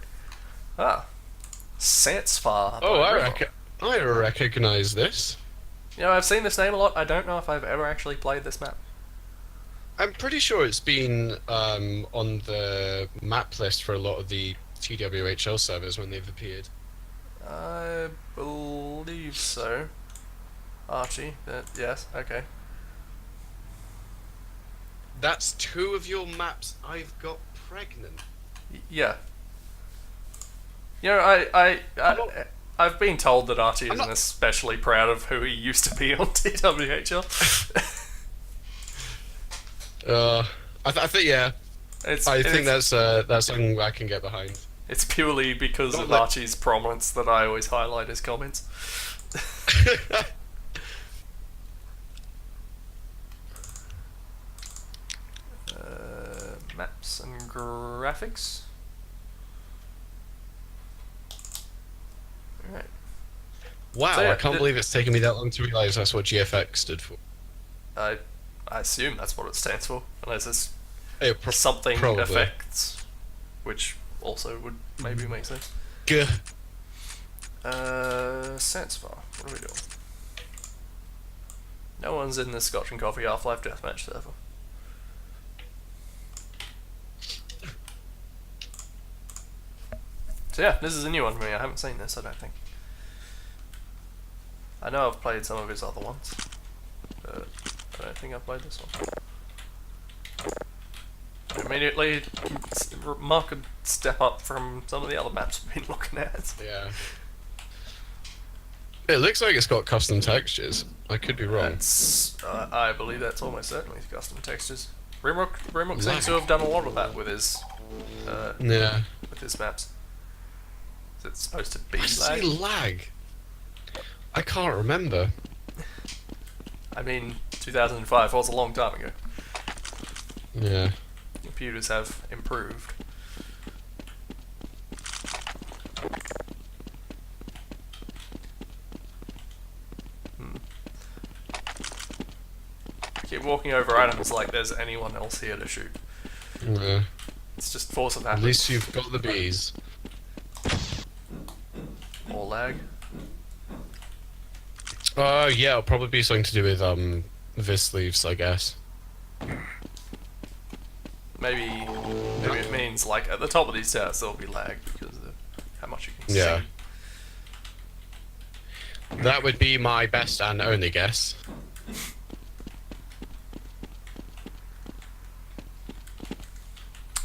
Ah, Sansfar. Oh, by River. I recognize this. You know, I've seen this name a lot. I don't know if I've ever actually played this map. I'm pretty sure it's been on the map list for a lot of the TWHL servers when they've appeared. I believe so. Archie, yes, okay. That's 2 of your maps I've got pregnant. Yeah. You know, I've been told that Archie isn't especially proud of who he used to be on TWHL. I think yeah. I think that's something I can get behind. It's purely because Not of like- Archie's prominence that I always highlight his comments. Maps and graphics. Alright. Wow, So, yeah, I can't believe it's taken me that long to realise that's what GFX stood for. I assume that's what it stands for, unless it's Yeah, something probably. effects, which also would maybe make sense. Gah. Sansfar, what are we doing? No one's in the Scotch and Coffee Half-Life Deathmatch server. So yeah, this is a new one for me. I haven't seen this, I don't think. I know I've played some of his other ones, but I don't think I've played this one. Immediately, mark a step up from some of the other maps I've been looking at. Yeah. It looks like it's got custom textures. I could be wrong. I believe that's almost certainly custom textures. Rimrock seems to have done a lot of that with his Yeah. maps. Is it supposed to be I see lag? lag. I can't remember. I mean, 2005 was a long time ago. Yeah. Computers have improved. Keep walking over items like there's anyone else here to shoot. Yeah. It's just force of At habit. least you've got the bees. Or lag. Yeah, it'll probably be something to do with vis sleeves, I guess. Maybe it means like at the top of these towers there'll be lag because of how much you can Yeah. see. That would be my best and only guess.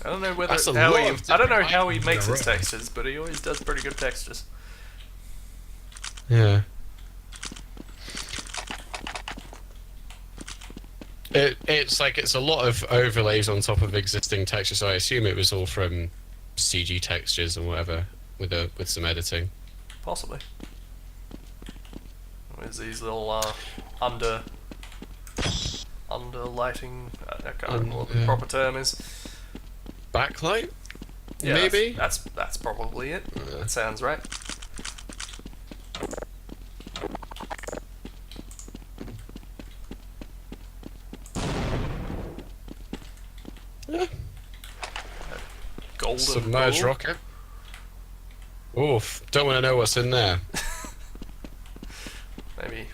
I don't know whether That's a how lot he, of I don't know different how he items makes in a his row. textures, but he always does pretty good textures. Yeah. It's like it's a lot of overlays on top of existing textures, so I assume it was all from CG textures and whatever with some editing. Possibly. There's these little under lighting. I can't remember what the Yeah. proper term is. Backlight? Yeah, Maybe? that's probably it. That sounds right. Yeah. Golden Submerged pool. rocket. Oof, don't want to know what's in there. Maybe.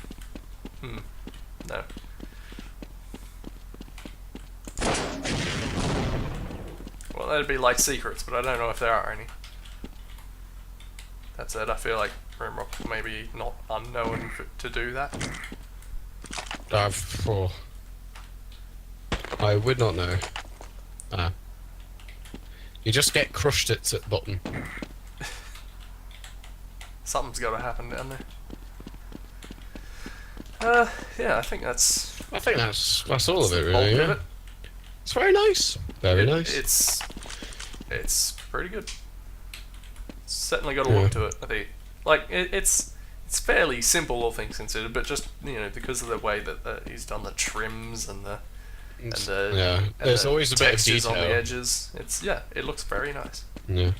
No. they'd be like secrets, but I don't know if there are any. That said, I feel like Rimrock may be not unknown to do that. Oh, I would not know. You just get crushed at the bottom. Something's got to happen down there. Yeah, I think that's that's all of it, bulk really. of Yeah. it. It's very nice. Very nice. It's pretty good. It's certainly got a look to it. I think, like it's fairly simple, all things considered, but just because of the way that he's done the trims and the There's always a bit of textures detail on the edges. It looks very nice. Yeah.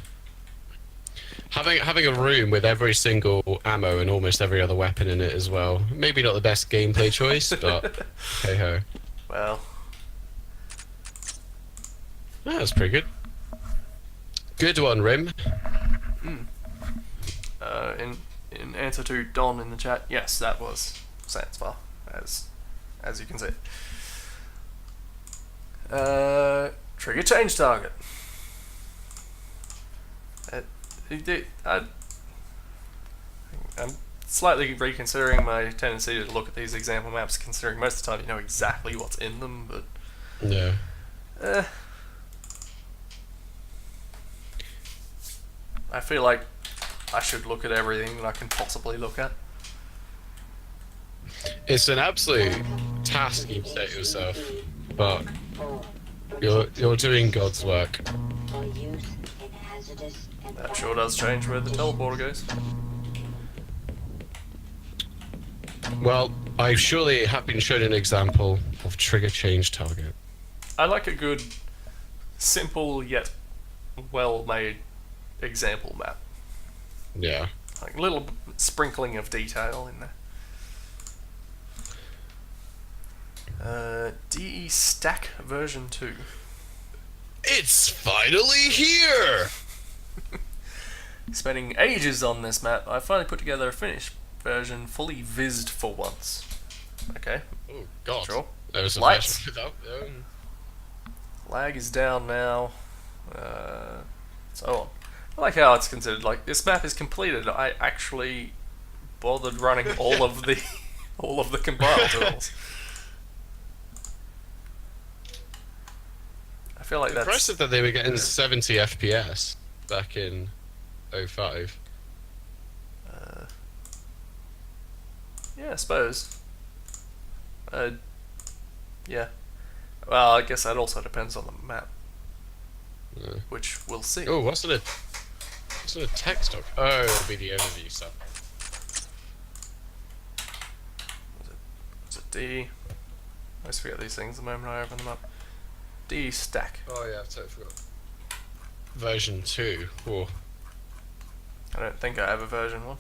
Having a room with every single ammo and almost every other weapon in it as well. Maybe not the best gameplay choice, but hey ho. Well, That's pretty good. Good one, Rim. in answer to Don in the chat, yes, that was Sansvar, as you can see. Trigger change target. I'm slightly reconsidering my tendency to look at these example maps, considering most of the time you know exactly what's in them, but Yeah. I feel like I should look at everything that I can possibly look at. It's an absolute task you've set yourself, but you're doing God's work. That sure does change where the teleporter goes. Well, I surely have been shown an example of trigger change target. I like a good, simple yet well-made example map. Yeah. Like a little sprinkling of detail in there. DE Stack version 2. It's finally here! Spending ages on this map, I finally put together a finished version, fully vizzed for once. Okay. Oh god. Sure. There was a Lights. version without Lag is down now. So on. I like how it's considered. Like, this map is completed. I actually bothered running all of the compile tools. I feel like that's impressive that they were getting 70 FPS back in 05. Yeah, I suppose. Yeah. Well, I guess that also depends on the map, Yeah. which we'll see. Oh, what's it a text doc? Oh, it'll be the overview stuff. Is it D? I always forget these things the moment I open them up. D Stack. Oh yeah, I totally forgot. Version 2. Oh. I don't think I have a version 1.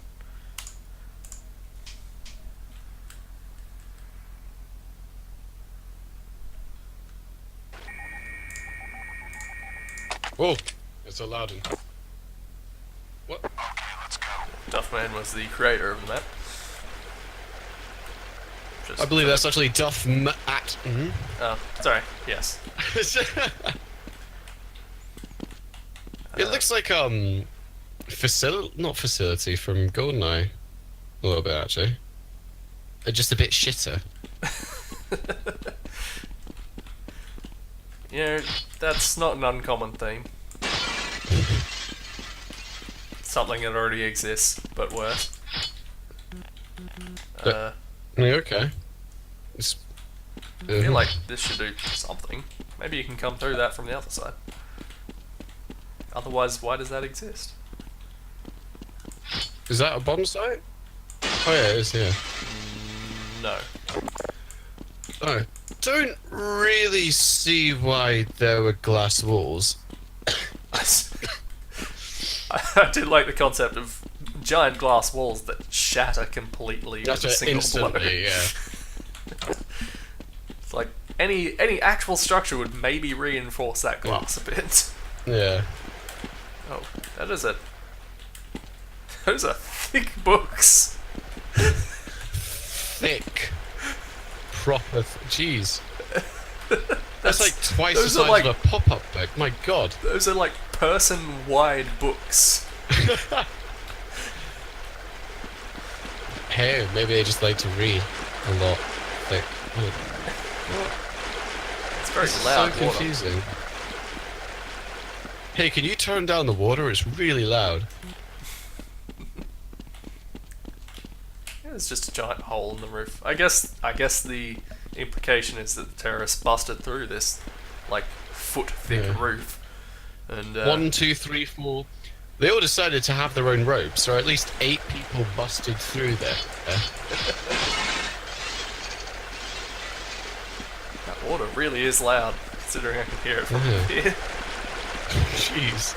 Whoa! It's Aladdin. What? Duffman was the creator of the map. Just I believe that's actually Duff at. Oh, sorry. Yes. It looks like not facility from GoldenEye. A little bit actually. Just a bit shitter. That's not an uncommon theme. Something that already exists, but worse. Yeah, okay. I feel like this should do something. Maybe you can come through that from the other side. Otherwise, why does that exist? Is that a bomb site? Oh yeah, it is, yeah. No. Oh. Don't really see why there were glass walls. I did like the concept of giant glass walls that shatter completely with a single blow. Instantly, yeah. It's like any actual structure would maybe reinforce that glass a bit. Yeah. Oh, those are thick books. Thick. Proper. Jeez. They're That's like twice the those are size like- of a pop-up bag. My god. Those are like person-wide books. Hey, maybe they just like to read a lot. Like, It's very this is loud so water. confusing. Hey, can you turn down the water? It's really loud. Yeah, there's just a giant hole in the roof. I guess the implication is that the terrorists busted through this, like, foot-thick Yeah. roof. And, 1, 2, 3, 4. They all decided to have their own ropes, so at least 8 people busted through there. that water really is loud, considering I can hear it from Yeah. here. Jeez.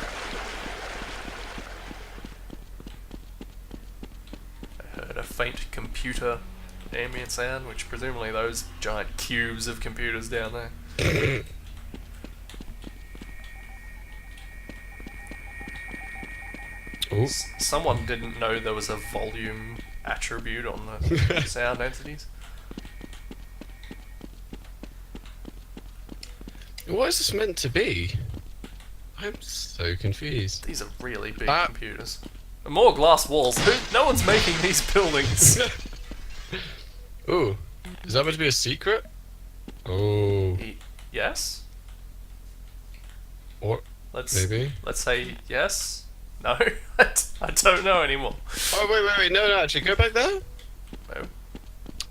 I heard a faint computer ambient sound, which presumably those giant cubes of computers down there. Oh, Someone didn't know there was a volume attribute on the sound entities. what is this meant to be? I'm so confused. These are really big Ah. computers. And more glass walls. No one's making these buildings. Ooh, is that meant to be a secret? Oh, Yes? or Let's maybe. let's say yes. No, I don't know anymore. Oh wait, no, actually, go back there. No.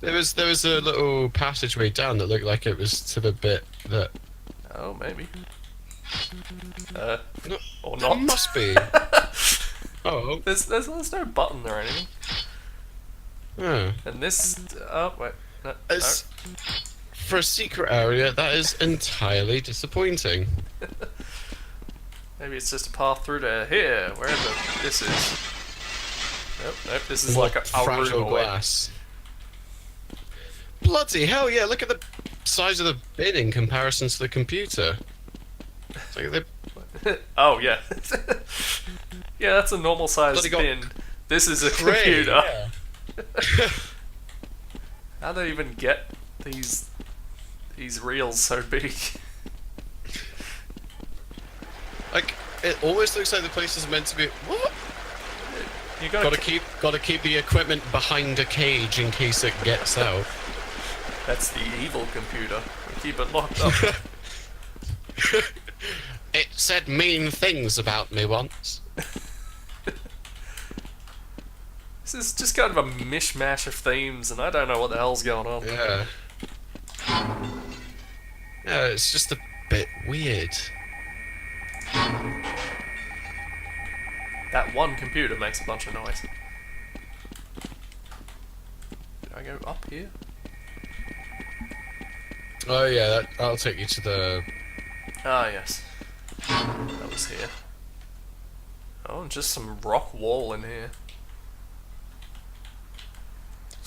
There was a little passageway down that looked like it was to the bit that. Oh, maybe. No, Or there not. must be. Oh, There's no button or anything. yeah. And this. Oh wait. No. It's, for a secret area, that is entirely disappointing. Maybe it's just a path through to here, wherever this is. Nope. This is like a fragile room away. glass. Bloody hell! Yeah, look at the size of the bin in comparison to the computer. It's like they're Oh yeah. Yeah, that's a normal sized Bloody got bin. This is a Great, computer. yeah. How do they even get these reels so big? Like it almost looks like the place is meant to be. What? You Gotta keep the equipment behind a cage in case it gets out. That's the evil computer. We keep it locked up. It said mean things about me once. This is just kind of a mishmash of themes, and I don't know what the hell's going on. Yeah. Yeah, it's just a bit weird. That one computer makes a bunch of noise. Did I go up here? Oh yeah, that'll take you to the. Ah, yes. That was here. Oh, and just some rock wall in here.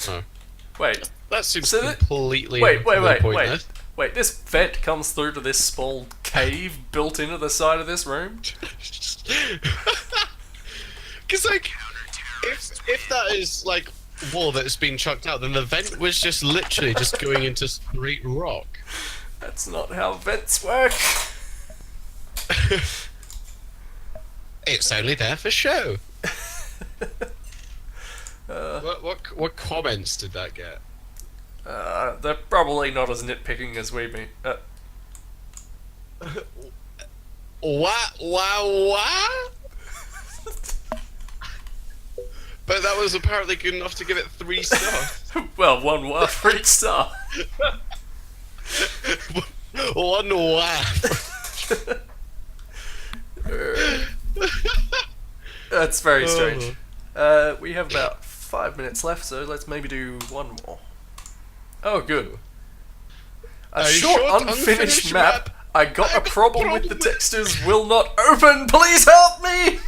Oh. Wait, That seems So that- completely wait, pointless. wait. This vent comes through to this small cave built into the side of this room? Because like, if that is like wall that's been chucked out, then the vent was just literally just going into straight rock. That's not how vents work. It's only there for show. What comments did that get? They're probably not as nitpicking as we be. What? But that was apparently good enough to give it 3 stars. Well, one word for each star. One laugh. That's very strange. We have about 5 minutes left, so let's maybe do one more. Oh, good. A short, unfinished map. I got a problem with the textures. Will not open. Please help me.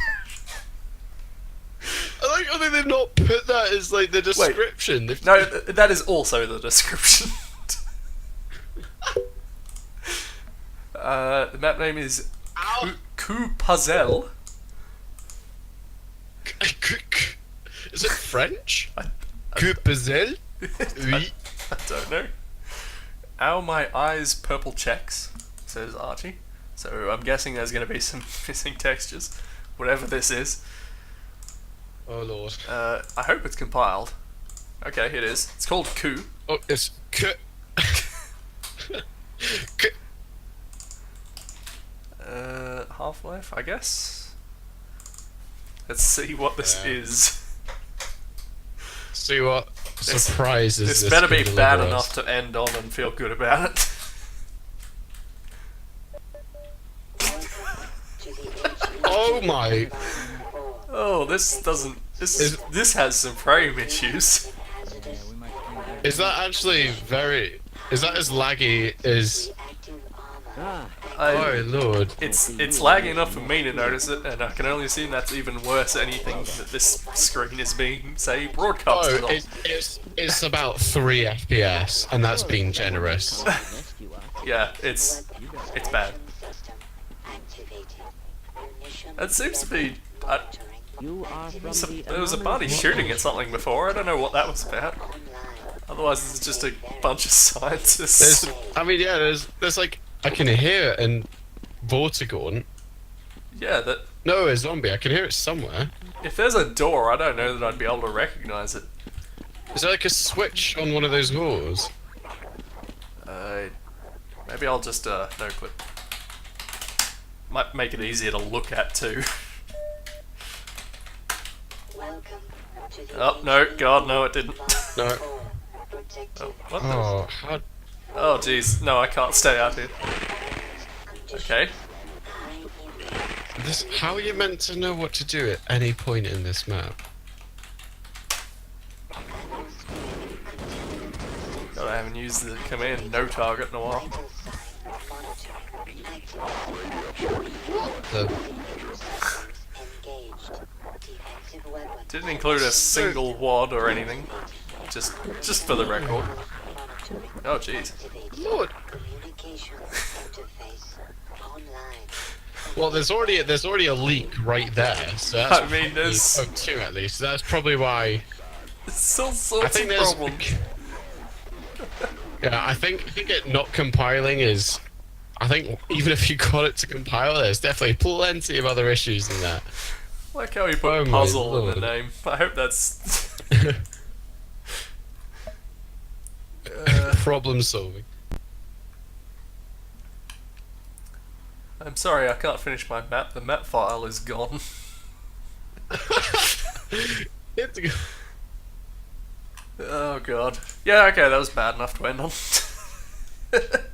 I think they've not put that as like the description. They've- No, that is also the description. The map name is Puzzle. Is it French? I Oui. don't know. Ow, my eyes, purple checks. says Archie. So I'm guessing there's going to be some missing textures, whatever this is. Oh lord. I hope it's compiled. Okay, it is. It's called Coup. Oh, it's Half-Life, I guess. Let's see what this Yeah. is. See what surprises This this better be can bad deliver enough us. to end on and feel good about it. Oh my! Oh, this doesn't. This has some frame issues. Is that actually very? Is that as laggy as? Ah, Oh lord! It's laggy enough for me to notice it, and I can only assume that's even worse anything that this screen is being, say, broadcasted Oh, on. it's about 3 FPS, and that's being generous. yes, you are. Yeah, it's bad. It seems to be. You are from the There was a party shooting at something before. I don't know what that was about. Otherwise, it's just a bunch of scientists. I mean, yeah, there's like I can hear it in Vortigaunt. Yeah, that No, a zombie. I can hear it somewhere. if there's a door, I don't know that I'd be able to recognize it. Is there like a switch on one of those doors? Maybe I'll just no clip. Might make it easier to look at too. Oh no, God, no, it didn't. No. Oh, what the? Oh, how? Oh, jeez, no, I can't stay out here. Okay. How are you meant to know what to do at any point in this map? God, I haven't used the command no target in a while. Didn't include a single WAD or anything. Just for the record. Oh, jeez. Lord. Well, there's already a leak right there, so that's I mean, there's- oh, 2 at least. So that's probably why. It's all I sorts think of there's. problems. Yeah, I think it not compiling is. I think even if you got it to compile, there's definitely plenty of other issues than that. Like how he put Oh my puzzle in lord. the name. I hope that's. Problem solving. I'm sorry, I can't finish my map. The map file is gone. It's- Oh god. Yeah, okay, that was bad enough to end on.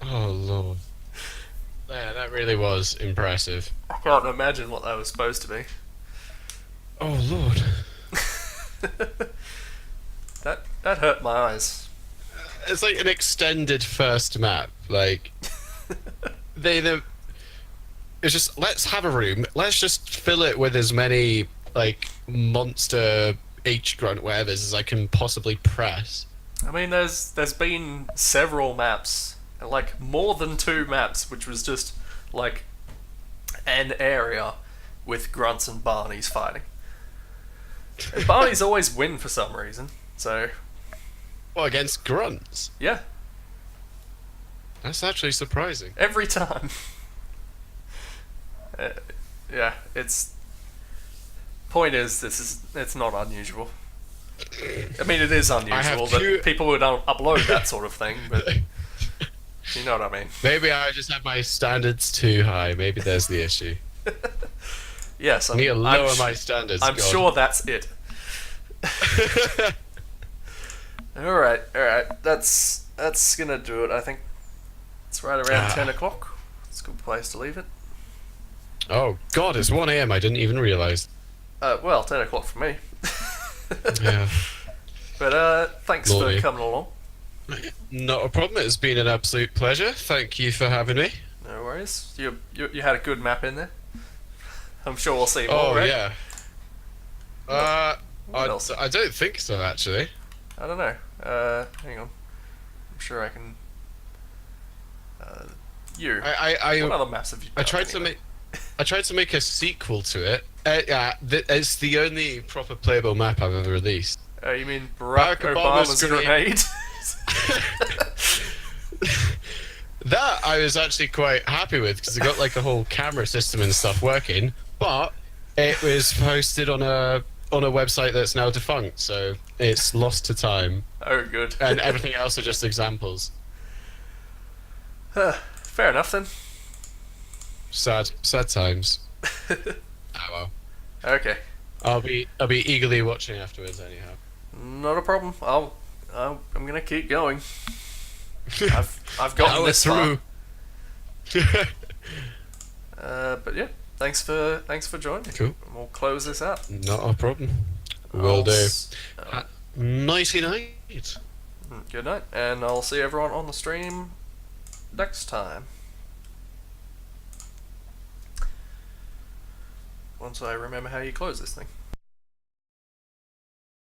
oh lord. Yeah, that really was impressive. I can't imagine what that was supposed to be. Oh lord. That hurt my eyes. It's like an extended first map. Like it's just let's have a room. Let's just fill it with as many like monster H grunt whatevers as I can possibly press. I mean, there's been several maps, like more than 2 maps, which was just like an area with grunts and Barneys fighting. And Barneys always win for some reason, so Well, against grunts. yeah, That's actually surprising. every time. Yeah, it's. Point is, it's not unusual. I mean, it is unusual that people would upload that sort of thing, but you know what I mean. Maybe I just have my standards too high. Maybe there's the issue. Yes, I need to lower my standards. I'm God. sure that's it. All right. That's gonna do it. I think it's right around 10 o'clock. It's a good place to leave it. Oh God, it's 1 a.m. I didn't even realize. Well, 10 o'clock for me. Yeah. But thanks Lordy. for coming along. Not a problem. It's been an absolute pleasure. Thank you for having me. No worries. You had a good map in there. I'm sure we'll see more. Oh right? yeah. What else? I don't think so actually. I don't know. Hang on. I'm sure I can. You. What other maps have you? I done tried to anyway? make. I tried to make a sequel to it. Yeah, it's the only proper playable map I've ever released. You mean Barack Barack Obama's Obama's grenade? That I was actually quite happy with because it got like the whole camera system and stuff working, but it was posted on a website that's now defunct, so it's lost to time, Oh, good. and everything else are just examples. Fair enough then. Sad times. Oh well. Okay, I'll be eagerly watching afterwards anyhow. not a problem. I'm gonna keep going. I've gotten Power this far. through. But yeah, thanks for joining. Cool. We'll close this out. Not a problem. Will I'll do. s- Nighty night. Good night, and I'll see everyone on the stream next time. Once I remember how you close this thing.